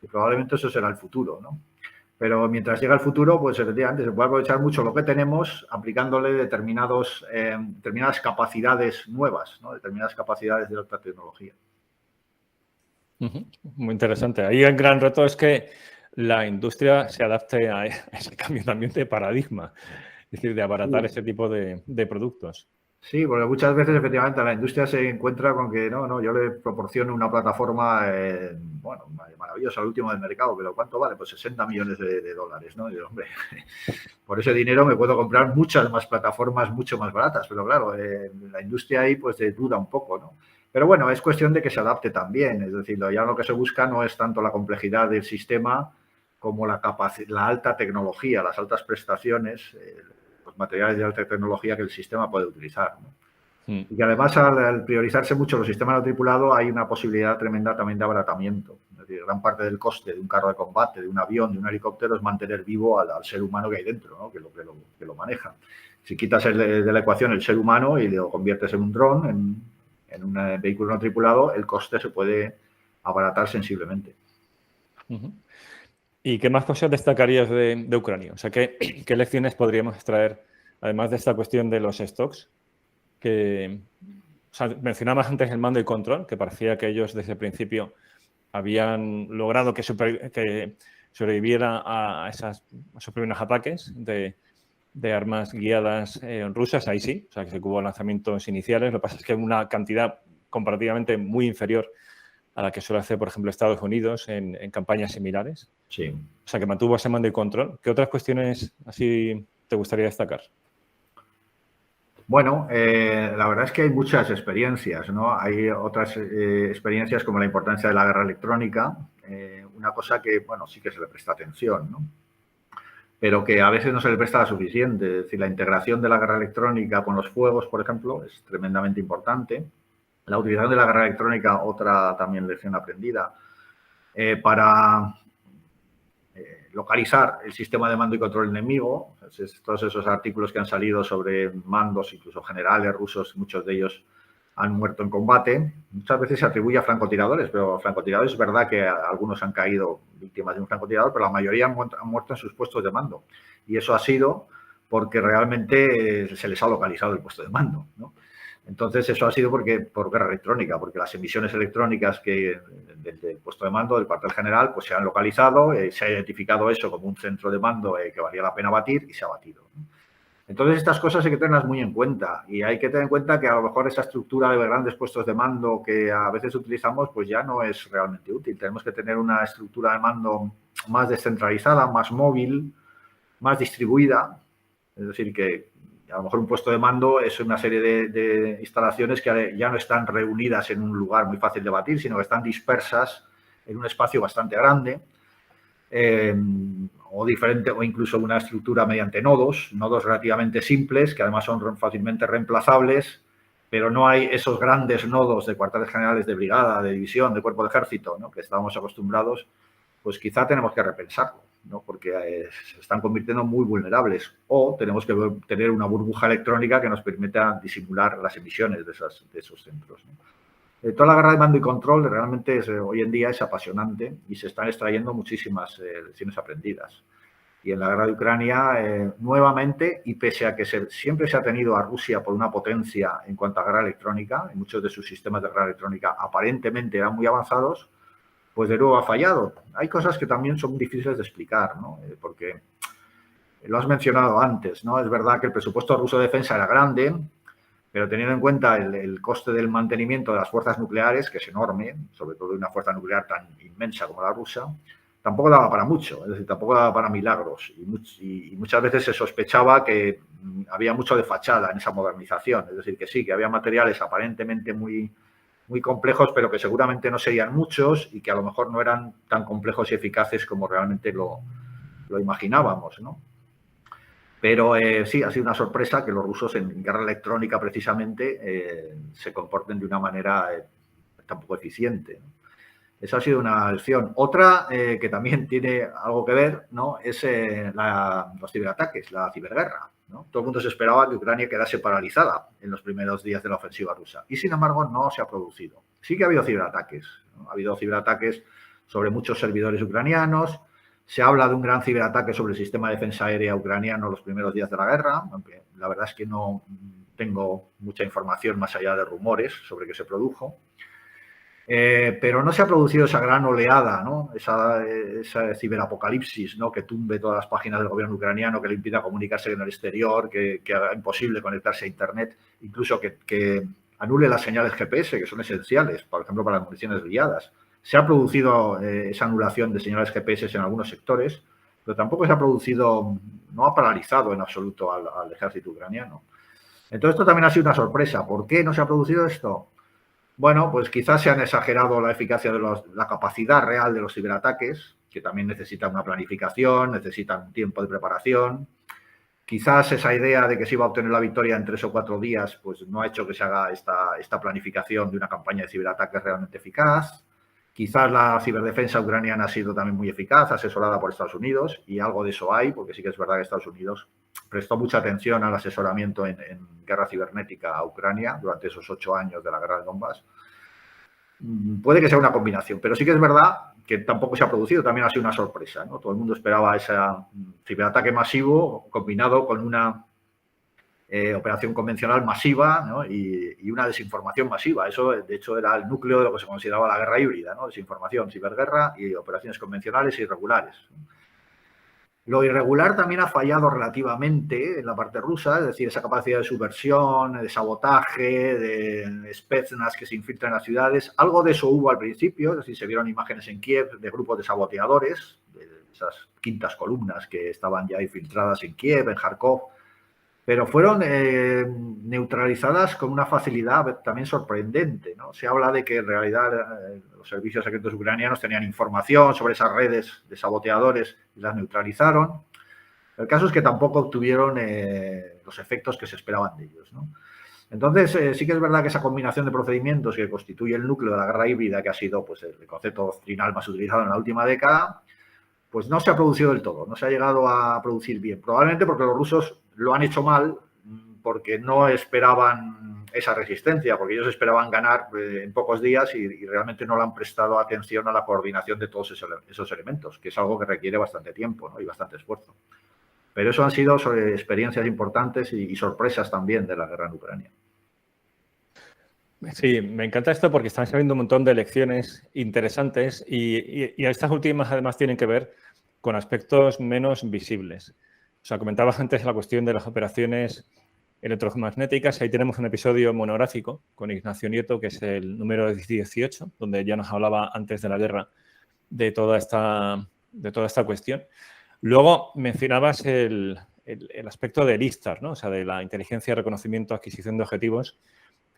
y probablemente eso será el futuro, ¿no? Pero mientras llega el futuro, pues efectivamente se puede aprovechar mucho lo que tenemos aplicándole determinadas capacidades nuevas, ¿no? Determinadas capacidades de alta tecnología. Muy interesante. Ahí el gran reto es que la industria se adapte a ese cambio también de paradigma, es decir, de abaratar ese tipo de productos. Sí, porque muchas veces efectivamente la industria se encuentra con que no, yo le proporciono una plataforma, bueno, maravillosa, al último del mercado, pero ¿cuánto vale? Pues 60 millones de dólares, ¿no? Y yo, hombre, por ese dinero me puedo comprar muchas más plataformas mucho más baratas, pero claro, la industria ahí pues duda un poco, ¿no? Pero bueno, es cuestión de que se adapte también, es decir, ya lo que se busca no es tanto la complejidad del sistema como la alta tecnología, las altas prestaciones, los materiales de alta tecnología que el sistema puede utilizar, ¿no? Y que además al priorizarse mucho los sistemas no tripulados hay una posibilidad tremenda también de abaratamiento. Es decir, gran parte del coste de un carro de combate, de un avión, de un helicóptero es mantener vivo al ser humano que hay dentro, ¿no? que lo maneja. Si quitas de la ecuación el ser humano y lo conviertes en un dron, en un vehículo no tripulado, el coste se puede abaratar sensiblemente. ¿Y qué más cosas destacarías de Ucrania? O sea, ¿qué lecciones podríamos extraer, además de esta cuestión de los stocks? O sea, mencionabas antes el mando y control, que parecía que ellos desde el principio habían logrado que sobreviviera a esos primeros ataques de armas guiadas rusas, ahí sí, o sea, que hubo lanzamientos iniciales. Lo que pasa es que una cantidad comparativamente muy inferior a la que suele hacer, por ejemplo, Estados Unidos en campañas similares. Sí. O sea, que mantuvo ese mando y control. ¿Qué otras cuestiones así te gustaría destacar? Bueno, la verdad es que hay muchas experiencias, ¿no? Hay otras experiencias como la importancia de la guerra electrónica, una cosa que, bueno, sí que se le presta atención, ¿no? Pero que a veces no se le presta la suficiente. Es decir, la integración de la guerra electrónica con los fuegos, por ejemplo, es tremendamente importante. La utilización de la guerra electrónica, otra también lección aprendida, para localizar el sistema de mando y control enemigo. Todos esos artículos que han salido sobre mandos, incluso generales rusos, muchos de ellos han muerto en combate. Muchas veces se atribuye a francotiradores, pero francotiradores es verdad que algunos han caído víctimas de un francotirador, pero la mayoría han muerto en sus puestos de mando. Y eso ha sido porque realmente se les ha localizado el puesto de mando, ¿no? Entonces, eso ha sido por guerra electrónica, porque las emisiones electrónicas del puesto de mando, del cuartel general, pues se han localizado, se ha identificado eso como un centro de mando que valía la pena batir y se ha batido, ¿no? Entonces, estas cosas hay que tenerlas muy en cuenta y hay que tener en cuenta que a lo mejor esa estructura de grandes puestos de mando que a veces utilizamos, pues ya no es realmente útil. Tenemos que tener una estructura de mando más descentralizada, más móvil, más distribuida. Es decir, que a lo mejor un puesto de mando es una serie de instalaciones que ya no están reunidas en un lugar muy fácil de batir, sino que están dispersas en un espacio bastante grande. O diferente, o incluso una estructura mediante nodos relativamente simples, que además son fácilmente reemplazables, pero no hay esos grandes nodos de cuarteles generales de brigada, de división, de cuerpo de ejército, ¿no?, que estábamos acostumbrados. Pues quizá tenemos que repensarlo, ¿no?, porque se están convirtiendo muy vulnerables, o tenemos que tener una burbuja electrónica que nos permita disimular las emisiones de esos centros, ¿no? Toda la guerra de mando y control realmente hoy en día es apasionante y se están extrayendo muchísimas lecciones aprendidas. Y en la guerra de Ucrania, nuevamente, y pese a que siempre se ha tenido a Rusia por una potencia en cuanto a guerra electrónica, y muchos de sus sistemas de guerra electrónica aparentemente eran muy avanzados, pues de nuevo ha fallado. Hay cosas que también son difíciles de explicar, ¿no? Porque lo has mencionado antes, ¿no? Es verdad que el presupuesto ruso de defensa era grande, pero teniendo en cuenta el coste del mantenimiento de las fuerzas nucleares, que es enorme, sobre todo de una fuerza nuclear tan inmensa como la rusa, tampoco daba para mucho, es decir, tampoco daba para milagros. Y muchas veces se sospechaba que había mucho de fachada en esa modernización, es decir, que sí, que había materiales aparentemente muy, muy complejos, pero que seguramente no serían muchos y que a lo mejor no eran tan complejos y eficaces como realmente lo imaginábamos, ¿no? Pero sí, ha sido una sorpresa que los rusos en guerra electrónica precisamente se comporten de una manera tan poco eficiente, ¿no? Esa ha sido una lección. Otra que también tiene algo que ver, ¿no?, es los ciberataques, la ciberguerra, ¿no? Todo el mundo se esperaba que Ucrania quedase paralizada en los primeros días de la ofensiva rusa y, sin embargo, no se ha producido. Sí que ha habido ciberataques, ¿no? Ha habido ciberataques sobre muchos servidores ucranianos. Se habla de un gran ciberataque sobre el sistema de defensa aérea ucraniano en los primeros días de la guerra, aunque la verdad es que no tengo mucha información más allá de rumores sobre que se produjo. Pero no se ha producido esa gran oleada, ¿no?, esa ciberapocalipsis, ¿no?, que tumbe todas las páginas del gobierno ucraniano, que le impida comunicarse con el exterior, que haga imposible conectarse a Internet, incluso que anule las señales GPS, que son esenciales, por ejemplo, para las municiones guiadas. Se ha producido esa anulación de señales GPS en algunos sectores, pero tampoco se ha producido, no ha paralizado en absoluto al ejército ucraniano. Entonces, esto también ha sido una sorpresa. ¿Por qué no se ha producido esto? Bueno, pues quizás se han exagerado la eficacia de la capacidad real de los ciberataques, que también necesitan una planificación, necesitan un tiempo de preparación. Quizás esa idea de que se iba a obtener la victoria en 3 o 4 días, pues no ha hecho que se haga esta planificación de una campaña de ciberataques realmente eficaz. Quizás la ciberdefensa ucraniana ha sido también muy eficaz, asesorada por Estados Unidos, y algo de eso hay, porque sí que es verdad que Estados Unidos prestó mucha atención al asesoramiento en guerra cibernética a Ucrania durante esos 8 años de la guerra de Donbass. Puede que sea una combinación, pero sí que es verdad que tampoco se ha producido, también ha sido una sorpresa, ¿no? Todo el mundo esperaba ese ciberataque masivo combinado con una operación convencional masiva, ¿no?, y una desinformación masiva. Eso, de hecho, era el núcleo de lo que se consideraba la guerra híbrida, ¿no?, desinformación, ciberguerra y operaciones convencionales e irregulares. Lo irregular también ha fallado relativamente en la parte rusa, es decir, esa capacidad de subversión, de sabotaje, de Spetsnaz que se infiltra en las ciudades. Algo de eso hubo al principio, es decir, se vieron imágenes en Kiev de grupos de saboteadores, de esas quintas columnas que estaban ya infiltradas en Kiev, en Kharkov, pero fueron neutralizadas con una facilidad también sorprendente, ¿no? Se habla de que en realidad los servicios secretos ucranianos tenían información sobre esas redes de saboteadores y las neutralizaron. El caso es que tampoco obtuvieron los efectos que se esperaban de ellos, ¿no? Entonces, sí que es verdad que esa combinación de procedimientos que constituye el núcleo de la guerra híbrida, que ha sido pues, el concepto doctrinal más utilizado en la última década, pues no se ha producido del todo, no se ha llegado a producir bien. Probablemente porque los rusos lo han hecho mal, porque no esperaban esa resistencia, porque ellos esperaban ganar en pocos días y realmente no le han prestado atención a la coordinación de todos esos elementos, que es algo que requiere bastante tiempo, ¿no? Y bastante esfuerzo. Pero eso han sido experiencias importantes y sorpresas también de la guerra en Ucrania. Sí, me encanta esto porque están saliendo un montón de lecciones interesantes y estas últimas además tienen que ver con aspectos menos visibles. O sea, comentabas antes la cuestión de las operaciones electromagnéticas. Ahí tenemos un episodio monográfico con Ignacio Nieto, que es el número 18, donde ya nos hablaba antes de la guerra de toda esta cuestión. Luego mencionabas el aspecto del ISTAR, ¿no? O sea, de la inteligencia, reconocimiento, adquisición de objetivos,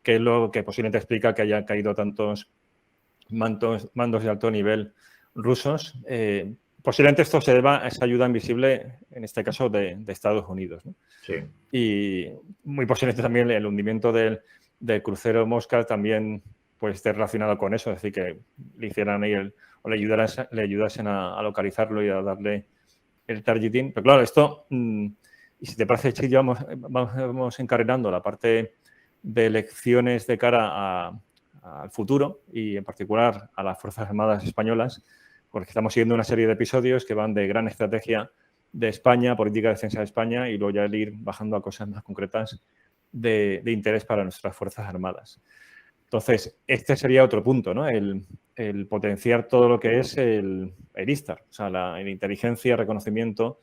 que es lo que posiblemente explica que hayan caído tantos mandos de alto nivel rusos. Posiblemente esto se deba a esa ayuda invisible, en este caso, de Estados Unidos, ¿no? Sí. Y muy posiblemente también el hundimiento del crucero Mosca también pues, esté relacionado con eso, es decir, que le hicieran ahí o le ayudasen a localizarlo y a darle el targeting. Pero claro, esto, y si te parece, Chico, vamos encarrilando la parte de lecciones de cara al futuro y en particular a las Fuerzas Armadas españolas, porque estamos siguiendo una serie de episodios que van de gran estrategia de España, política de defensa de España y luego ya el ir bajando a cosas más concretas de interés para nuestras Fuerzas Armadas. Entonces, este sería otro punto, ¿no? El potenciar todo lo que es el ISTAR, o sea, la inteligencia, reconocimiento,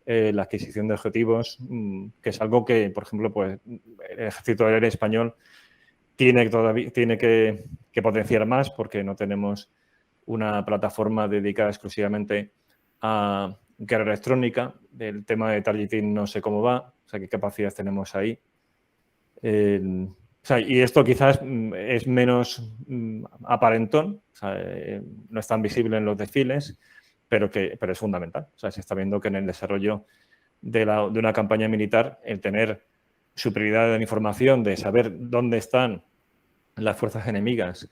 la adquisición de objetivos, que es algo que, por ejemplo, pues, el Ejército Aéreo Español tiene que potenciar más porque no tenemos una plataforma dedicada exclusivamente a guerra electrónica. El tema de targeting no sé cómo va, o sea, qué capacidades tenemos ahí. O sea, y esto quizás es menos aparentón, o sea, no es tan visible en los desfiles, pero es fundamental. O sea, se está viendo que en el desarrollo de una campaña militar, el tener superioridad de la información, de saber dónde están las fuerzas enemigas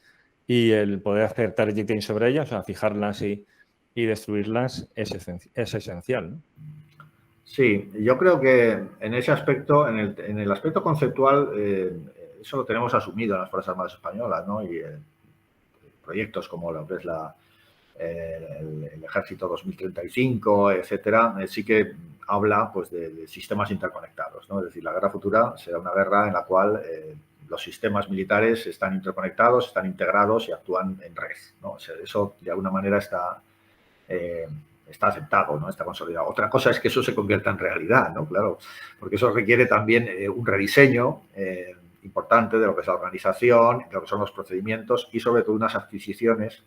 y el poder hacer targeting sobre ellas, o sea, fijarlas y destruirlas, es esencial, ¿no? Sí, yo creo que en ese aspecto, en el aspecto conceptual, eso lo tenemos asumido en las Fuerzas Armadas Españolas, ¿no? Y proyectos como lo que es el Ejército 2035, etcétera, sí que habla pues de sistemas interconectados, ¿no? Es decir, la guerra futura será una guerra en la cual los sistemas militares están interconectados, están integrados y actúan en red, ¿no? O sea, eso de alguna manera está aceptado, ¿no? Está consolidado. Otra cosa es que eso se convierta en realidad, ¿no? Claro, porque eso requiere también un rediseño importante de lo que es la organización, de lo que son los procedimientos y sobre todo unas adquisiciones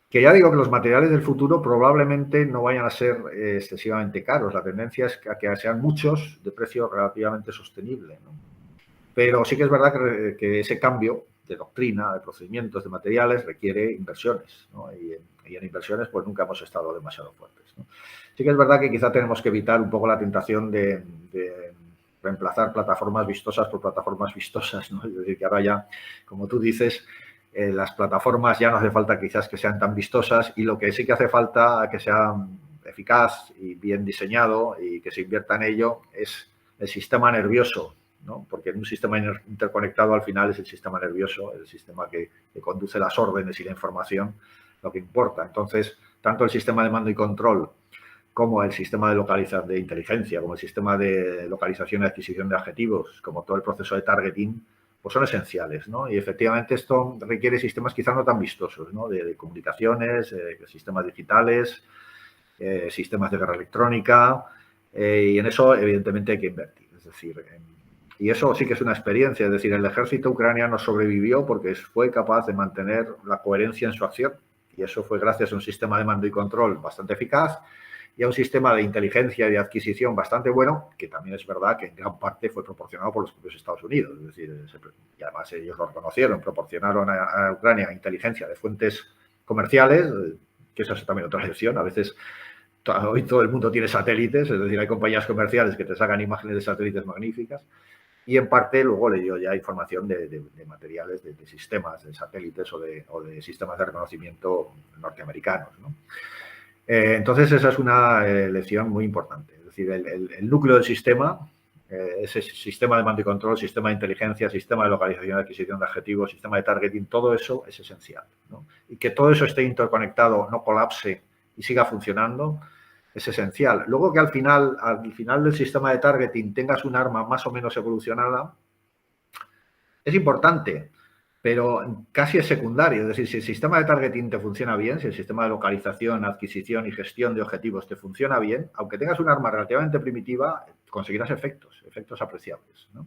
que ya digo que los materiales del futuro probablemente no vayan a ser excesivamente caros. La tendencia es a que sean muchos de precio relativamente sostenible, ¿no? Pero sí que es verdad que ese cambio de doctrina, de procedimientos, de materiales, requiere inversiones, ¿no? Y en inversiones pues nunca hemos estado demasiado fuertes, ¿no? Sí que es verdad que quizá tenemos que evitar un poco la tentación de reemplazar plataformas vistosas por plataformas vistosas, ¿no? Es decir, que ahora ya, como tú dices, las plataformas ya no hace falta quizás que sean tan vistosas y lo que sí que hace falta que sea eficaz y bien diseñado y que se invierta en ello es el sistema nervioso, ¿no? Porque en un sistema interconectado al final es el sistema nervioso, el sistema que conduce las órdenes y la información, lo que importa. Entonces, tanto el sistema de mando y control como el sistema de inteligencia, como el sistema de localización y adquisición de objetivos, como todo el proceso de targeting, pues son esenciales, ¿no? Y efectivamente esto requiere sistemas quizás no tan vistosos, ¿no? De comunicaciones, sistemas digitales, sistemas de guerra electrónica, y en eso evidentemente hay que invertir. Es decir, y eso sí que es una experiencia, es decir, el ejército ucraniano sobrevivió porque fue capaz de mantener la coherencia en su acción, y eso fue gracias a un sistema de mando y control bastante eficaz y a un sistema de inteligencia y de adquisición bastante bueno, que también es verdad que en gran parte fue proporcionado por los propios Estados Unidos. Es decir, y además ellos lo reconocieron, proporcionaron a Ucrania inteligencia de fuentes comerciales, que esa es también otra lección. A veces, hoy todo el mundo tiene satélites, es decir, hay compañías comerciales que te sacan imágenes de satélites magníficas, y en parte luego le dio ya información de materiales, de sistemas, de satélites o de sistemas de reconocimiento norteamericanos, ¿no? Entonces esa es una lección muy importante. Es decir, el núcleo del sistema ese sistema de mando y control, sistema de inteligencia, sistema de localización y adquisición de objetivos, sistema de targeting, todo eso es esencial, ¿no? Y que todo eso esté interconectado, no colapse y siga funcionando, es esencial. Luego que al final del sistema de targeting tengas un arma más o menos evolucionada, es importante, pero casi es secundario. Es decir, si el sistema de targeting te funciona bien, si el sistema de localización, adquisición y gestión de objetivos te funciona bien, aunque tengas un arma relativamente primitiva, conseguirás efectos apreciables, ¿no?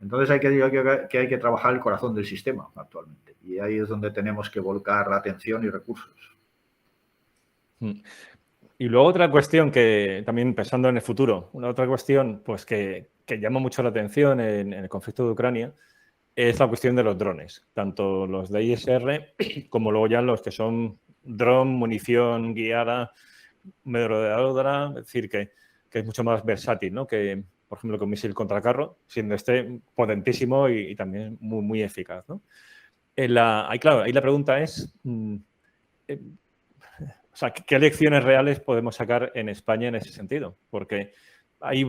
Entonces yo creo que hay que trabajar el corazón del sistema actualmente. Y ahí es donde tenemos que volcar la atención y recursos. Y luego otra cuestión que, también pensando en el futuro, una otra cuestión pues que llama mucho la atención en el conflicto de Ucrania es la cuestión de los drones, tanto los de ISR como luego ya los que son dron, munición guiada, merodeadora, es decir, que es mucho más versátil, ¿no? Que, por ejemplo, con misil contra carro, siendo este potentísimo y también muy, muy eficaz, ¿no? Claro, ahí la pregunta es, o sea, ¿qué lecciones reales podemos sacar en España en ese sentido? Porque hay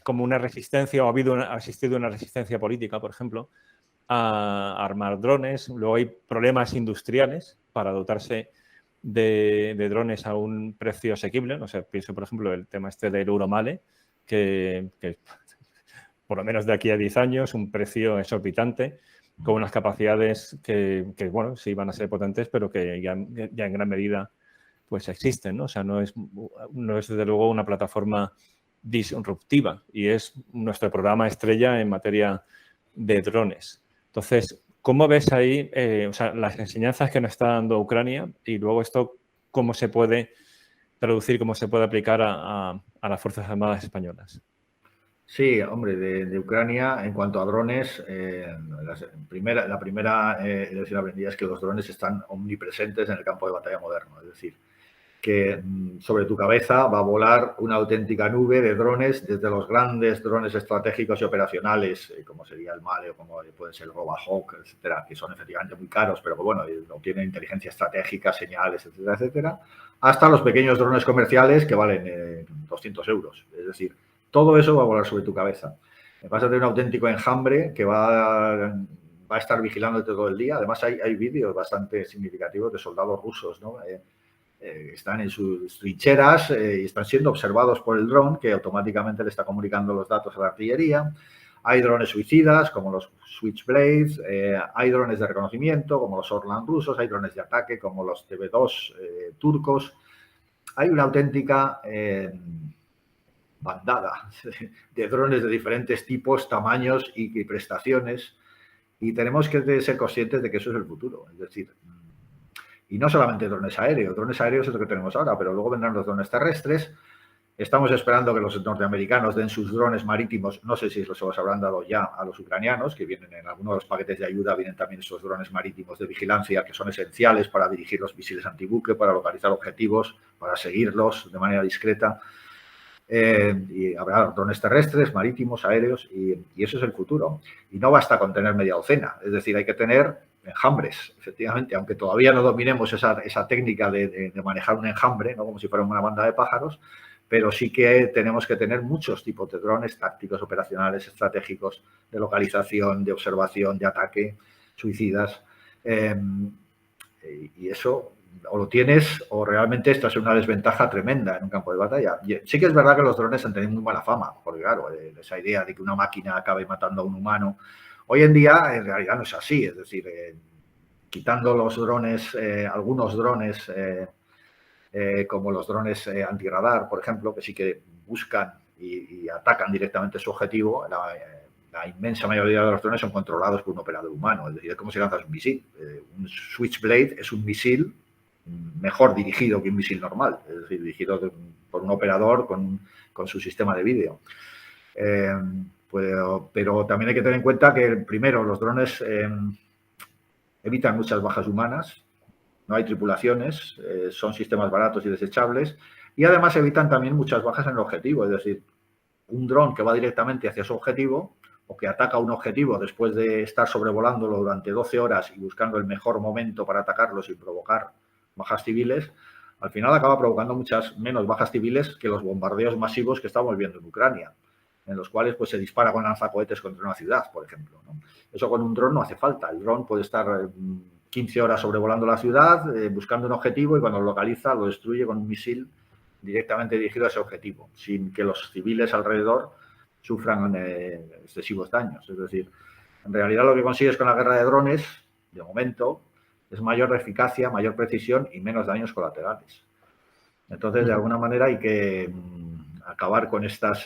como una resistencia, o ha existido una resistencia política, por ejemplo, a armar drones. Luego hay problemas industriales para dotarse de drones a un precio asequible. No sé, pienso, por ejemplo, el tema este del Euromale, que por lo menos de aquí a 10 años, un precio exorbitante, con unas capacidades que bueno, sí van a ser potentes, pero que ya en gran medida pues existen, ¿no? O sea, no es desde luego una plataforma disruptiva y es nuestro programa estrella en materia de drones. Entonces, ¿cómo ves ahí o sea, las enseñanzas que nos está dando Ucrania y luego esto cómo se puede traducir, cómo se puede aplicar a las Fuerzas Armadas españolas? Sí, hombre, de Ucrania, en cuanto a drones, la primera lección aprendida es que los drones están omnipresentes en el campo de batalla moderno. Es decir, que sobre tu cabeza va a volar una auténtica nube de drones, desde los grandes drones estratégicos y operacionales, como sería el Male o como puede ser el Robahawk, etcétera, que son efectivamente muy caros, pero que, bueno, obtienen inteligencia estratégica, señales, etcétera, etcétera, hasta los pequeños drones comerciales que valen 200 euros. Es decir, todo eso va a volar sobre tu cabeza. Vas a tener un auténtico enjambre que va a estar vigilándote todo el día. Además, hay vídeos bastante significativos de soldados rusos, ¿no? Están en sus trincheras y están siendo observados por el dron que automáticamente le está comunicando los datos a la artillería. Hay drones suicidas como los Switchblades, hay drones de reconocimiento como los Orlan rusos, hay drones de ataque como los TB2 turcos. Hay una auténtica bandada de drones de diferentes tipos, tamaños y prestaciones, y tenemos que ser conscientes de que eso es el futuro. Es decir, y no solamente drones aéreos es lo que tenemos ahora, pero luego vendrán los drones terrestres. Estamos esperando que los norteamericanos den sus drones marítimos, no sé si los habrán dado ya a los ucranianos, que vienen en algunos de los paquetes de ayuda, vienen también esos drones marítimos de vigilancia que son esenciales para dirigir los misiles antibuque, para localizar objetivos, para seguirlos de manera discreta. Y habrá drones terrestres, marítimos, aéreos, y eso es el futuro. Y no basta con tener media docena, es decir, hay que tener enjambres, efectivamente, aunque todavía no dominemos esa técnica de manejar un enjambre, ¿no? Como si fuera una banda de pájaros, pero sí que tenemos que tener muchos tipos de drones tácticos, operacionales, estratégicos, de localización, de observación, de ataque, suicidas, y eso o lo tienes o realmente esto es una desventaja tremenda en un campo de batalla. Sí que es verdad que los drones han tenido muy mala fama, porque claro, esa idea de que una máquina acabe matando a un humano, hoy en día en realidad no es así, es decir, quitando los drones, algunos drones como los drones antirradar, por ejemplo, que sí que buscan y atacan directamente su objetivo, la inmensa mayoría de los drones son controlados por un operador humano, es decir, es como si lanzas un misil. Un Switchblade es un misil mejor dirigido que un misil normal, es decir, dirigido por un operador con su sistema de vídeo. Pero también hay que tener en cuenta que, primero, los drones evitan muchas bajas humanas, no hay tripulaciones, son sistemas baratos y desechables, y además evitan también muchas bajas en el objetivo, es decir, un dron que va directamente hacia su objetivo o que ataca un objetivo después de estar sobrevolándolo durante 12 horas y buscando el mejor momento para atacarlo sin provocar bajas civiles, al final acaba provocando muchas menos bajas civiles que los bombardeos masivos que estamos viendo en Ucrania. en los cuales pues, se dispara con lanzacohetes contra una ciudad, por ejemplo, ¿no? Eso con un dron no hace falta. El dron puede estar 15 horas sobrevolando la ciudad, buscando un objetivo, y cuando lo localiza lo destruye con un misil directamente dirigido a ese objetivo, sin que los civiles alrededor sufran excesivos daños. Es decir, en realidad lo que consigues con la guerra de drones, de momento, es mayor eficacia, mayor precisión y menos daños colaterales. Entonces, de alguna manera hay que acabar con estos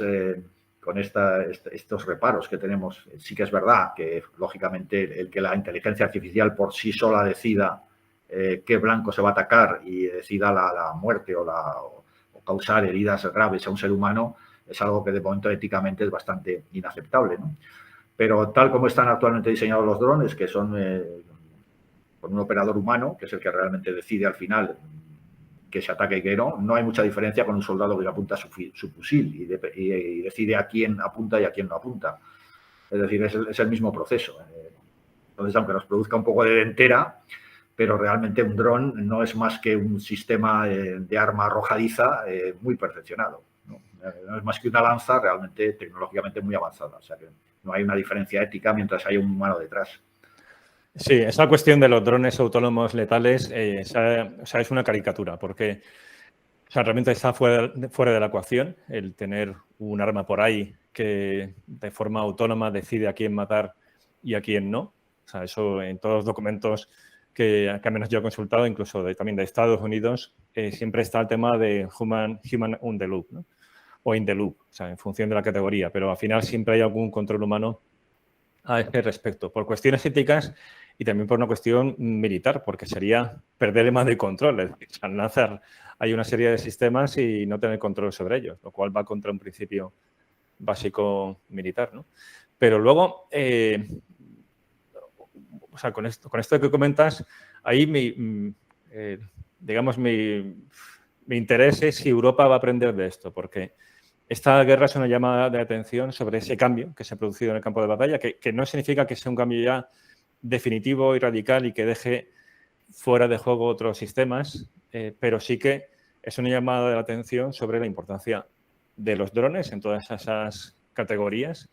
reparos que tenemos. Sí que es verdad que, lógicamente, el que la inteligencia artificial por sí sola decida qué blanco se va a atacar y decida la muerte o causar heridas graves a un ser humano es algo que de momento éticamente es bastante inaceptable, ¿no? Pero tal como están actualmente diseñados los drones, que son con un operador humano, que es el que realmente decide al final que se ataque y que no hay mucha diferencia con un soldado que apunta su fusil y decide a quién apunta y a quién no apunta. Es decir, es el mismo proceso. Entonces, aunque nos produzca un poco de dentera, pero realmente un dron no es más que un sistema de arma arrojadiza muy perfeccionado, ¿no? No es más que una lanza realmente tecnológicamente muy avanzada. O sea que no hay una diferencia ética mientras hay un humano detrás. Sí, esa cuestión de los drones autónomos letales es una caricatura, porque realmente está fuera de la ecuación el tener un arma por ahí que de forma autónoma decide a quién matar y a quién no. O sea, eso en todos los documentos que al menos yo he consultado, incluso también de Estados Unidos, siempre está el tema de human on the loop, ¿no? O in the loop, o sea, en función de la categoría, pero al final siempre hay algún control humano a este respecto, por cuestiones éticas y también por una cuestión militar, porque sería perder el mando y control. Es decir, al lanzar hay una serie de sistemas y no tener control sobre ellos, lo cual va contra un principio básico militar, ¿no? Pero luego, o sea, con esto que comentas, ahí digamos, mi interés es si Europa va a aprender de esto, porque esta guerra es una llamada de atención sobre ese cambio que se ha producido en el campo de batalla, que no significa que sea un cambio ya definitivo y radical y que deje fuera de juego otros sistemas, pero sí que es una llamada de atención sobre la importancia de los drones en todas esas categorías,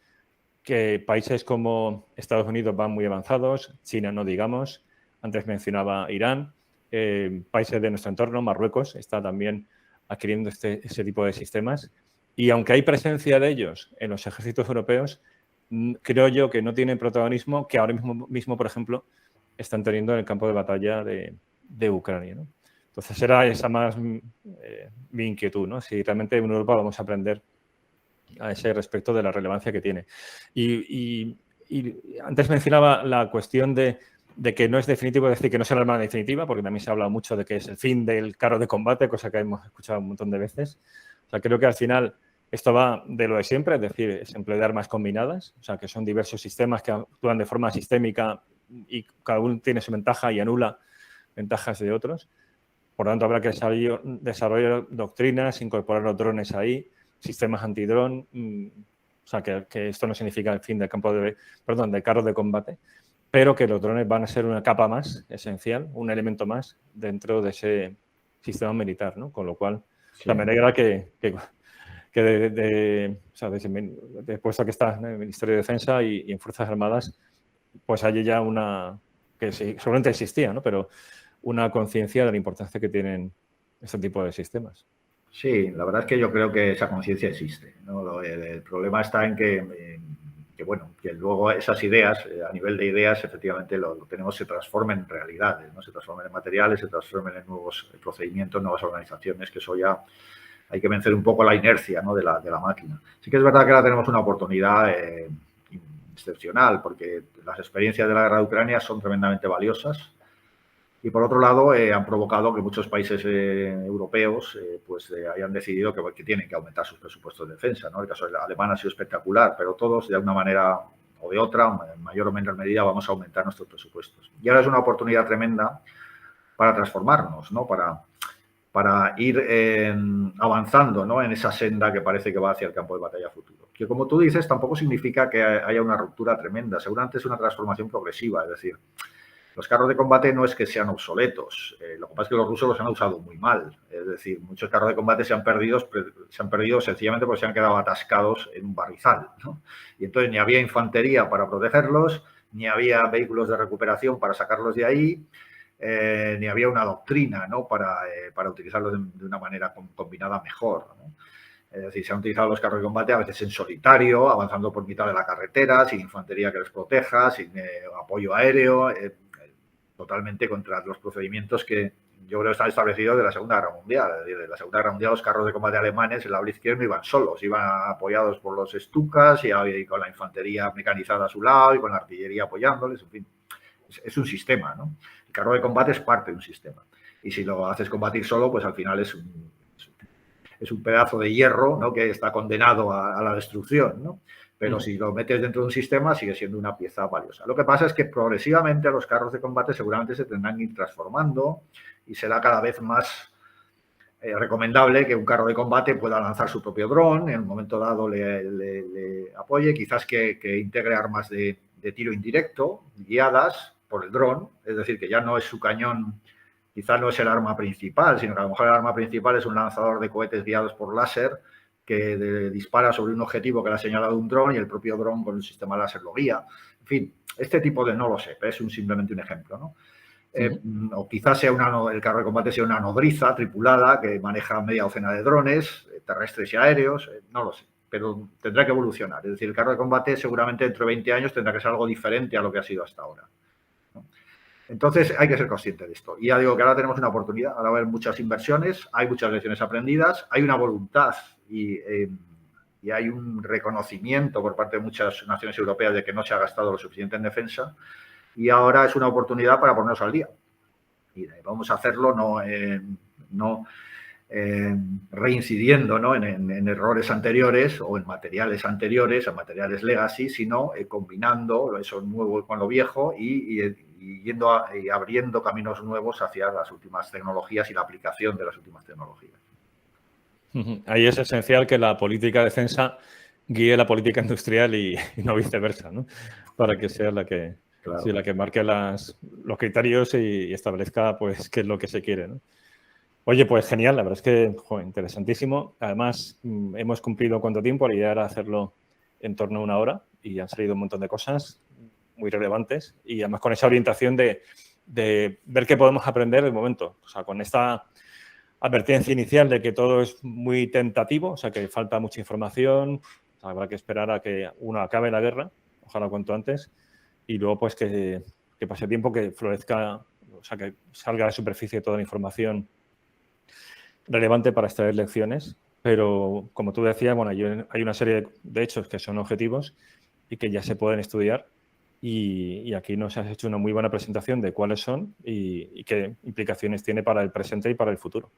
que países como Estados Unidos van muy avanzados, China no digamos, antes mencionaba Irán, países de nuestro entorno, Marruecos está también adquiriendo ese tipo de sistemas. Y aunque hay presencia de ellos en los ejércitos europeos, creo yo que no tienen protagonismo que ahora mismo, por ejemplo, están teniendo en el campo de batalla de Ucrania, ¿no? Entonces era esa más mi inquietud, ¿no? Si realmente en Europa vamos a aprender a ese respecto de la relevancia que tiene. Y antes mencionaba la cuestión de que no es definitivo, decir que no es el arma definitiva, porque también se ha hablado mucho de que es el fin del carro de combate, cosa que hemos escuchado un montón de veces. O sea, creo que al final esto va de lo de siempre, es decir, es empleo de armas combinadas, o sea, que son diversos sistemas que actúan de forma sistémica y cada uno tiene su ventaja y anula ventajas de otros. Por lo tanto, habrá que desarrollar doctrinas, incorporar los drones ahí, sistemas antidrón, o sea, que esto no significa el fin del del carro de combate, pero que los drones van a ser una capa más esencial, un elemento más dentro de ese sistema militar, ¿no? Con lo cual, sí. Me alegra que después de que está en el Ministerio de Defensa y en Fuerzas Armadas, pues hay ya que sí, seguramente existía, ¿no? Pero una conciencia de la importancia que tienen este tipo de sistemas. Sí, la verdad es que yo creo que esa conciencia existe, ¿no? El problema está en que luego esas ideas, a nivel de ideas, efectivamente lo tenemos, se transformen en realidades, ¿no? Se transformen en materiales, se transformen en nuevos procedimientos, nuevas organizaciones, que eso ya hay que vencer un poco la inercia, ¿no? de la máquina. Sí que es verdad que ahora tenemos una oportunidad excepcional, porque las experiencias de la guerra de Ucrania son tremendamente valiosas. Y por otro lado, han provocado que muchos países europeos hayan decidido que tienen que aumentar sus presupuestos de defensa, ¿no? El caso de Alemania ha sido espectacular, pero todos, de una manera o de otra, en mayor o menor medida, vamos a aumentar nuestros presupuestos. Y ahora es una oportunidad tremenda para transformarnos, ¿no? Para ir avanzando, ¿no? En esa senda que parece que va hacia el campo de batalla futuro. Que, como tú dices, tampoco significa que haya una ruptura tremenda. Seguramente es una transformación progresiva, es decir, Los carros de combate no es que sean obsoletos, lo que pasa es que los rusos los han usado muy mal. Es decir, muchos carros de combate se han perdido sencillamente porque se han quedado atascados en un barrizal, ¿no? Y entonces ni había infantería para protegerlos, ni había vehículos de recuperación para sacarlos de ahí, ni había una doctrina, ¿no?, para utilizarlos de una manera combinada mejor, ¿no? Es decir, se han utilizado los carros de combate a veces en solitario, avanzando por mitad de la carretera, sin infantería que les proteja, sin apoyo aéreo, totalmente contra los procedimientos que yo creo están establecidos de la Segunda Guerra Mundial. Es decir, de la Segunda Guerra Mundial los carros de combate alemanes en la Blitzkrieg no iban solos, iban apoyados por los Stukas y con la infantería mecanizada a su lado y con la artillería apoyándoles, en fin. Es un sistema, ¿no? El carro de combate es parte de un sistema. Y si lo haces combatir solo, pues al final es un pedazo de hierro, ¿no?, que está condenado a la destrucción, ¿no? Pero si lo metes dentro de un sistema, sigue siendo una pieza valiosa. Lo que pasa es que progresivamente los carros de combate seguramente se tendrán que ir transformando y será cada vez más recomendable que un carro de combate pueda lanzar su propio dron, en un momento dado le apoye, quizás que integre armas de tiro indirecto, guiadas por el dron, es decir, que ya no es su cañón, quizás no es el arma principal, sino que a lo mejor el arma principal es un lanzador de cohetes guiados por láser que dispara sobre un objetivo que le ha señalado un dron y el propio dron con el sistema láser lo guía. En fin, este tipo de no lo sé, es simplemente un ejemplo, ¿no? O quizás sea el carro de combate sea una nodriza tripulada que maneja media docena de drones, terrestres y aéreos, no lo sé, pero tendrá que evolucionar. Es decir, el carro de combate seguramente dentro de 20 años tendrá que ser algo diferente a lo que ha sido hasta ahora, ¿no? Entonces hay que ser consciente de esto. Y ya digo que ahora tenemos una oportunidad, ahora va a haber muchas inversiones, hay muchas lecciones aprendidas, hay una voluntad y hay un reconocimiento por parte de muchas naciones europeas de que no se ha gastado lo suficiente en defensa y ahora es una oportunidad para ponernos al día. Y vamos a hacerlo no reincidiendo, ¿no?, en errores anteriores o en materiales anteriores, en materiales legacy, sino combinando eso nuevo con lo viejo y abriendo caminos nuevos hacia las últimas tecnologías y la aplicación de las últimas tecnologías. Ahí es esencial que la política de defensa guíe la política industrial y no viceversa, ¿no? Para que sea la que, claro, sí, la que marque los criterios y establezca, pues, qué es lo que se quiere, ¿no? Oye, pues genial, la verdad es que interesantísimo. Además, hemos cumplido cuánto tiempo, la idea era hacerlo en torno a 1 hora y han salido un montón de cosas muy relevantes y además con esa orientación de ver qué podemos aprender del momento. O sea, con esta advertencia inicial de que todo es muy tentativo, o sea, que falta mucha información, o sea, habrá que esperar a que uno acabe la guerra, ojalá cuanto antes, y luego pues que pase tiempo, que florezca, o sea, que salga a la superficie toda la información relevante para extraer lecciones, pero como tú decías, bueno, hay una serie de hechos que son objetivos y que ya se pueden estudiar y aquí nos has hecho una muy buena presentación de cuáles son y qué implicaciones tiene para el presente y para el futuro.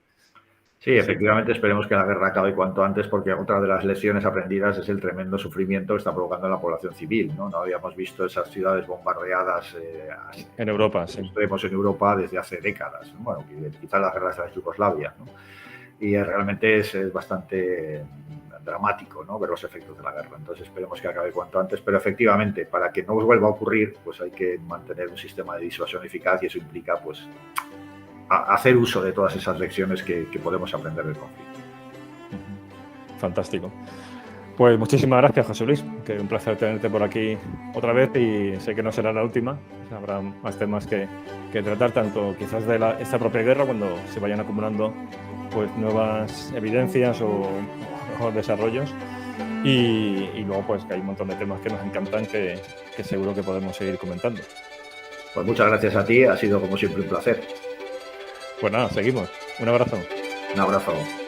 Sí, efectivamente, esperemos que la guerra acabe cuanto antes porque otra de las lecciones aprendidas es el tremendo sufrimiento que está provocando en la población civil, ¿no? No habíamos visto esas ciudades bombardeadas en Europa, sí. Vemos en Europa desde hace décadas, bueno, quizás las guerras de la Yugoslavia, ¿no? Y realmente es bastante dramático, ¿no?, ver los efectos de la guerra. Entonces esperemos que acabe cuanto antes, pero efectivamente, para que no vuelva a ocurrir, pues hay que mantener un sistema de disuasión eficaz y eso implica, pues, hacer uso de todas esas lecciones que podemos aprender del conflicto. Fantástico. Pues muchísimas gracias, José Luis, que un placer tenerte por aquí otra vez y sé que no será la última, habrá más temas que tratar, tanto quizás de esta propia guerra, cuando se vayan acumulando pues nuevas evidencias o desarrollos y luego pues que hay un montón de temas que nos encantan que seguro que podemos seguir comentando. Pues muchas gracias a ti, ha sido como siempre un placer. Pues nada, seguimos. Un abrazo. Un abrazo.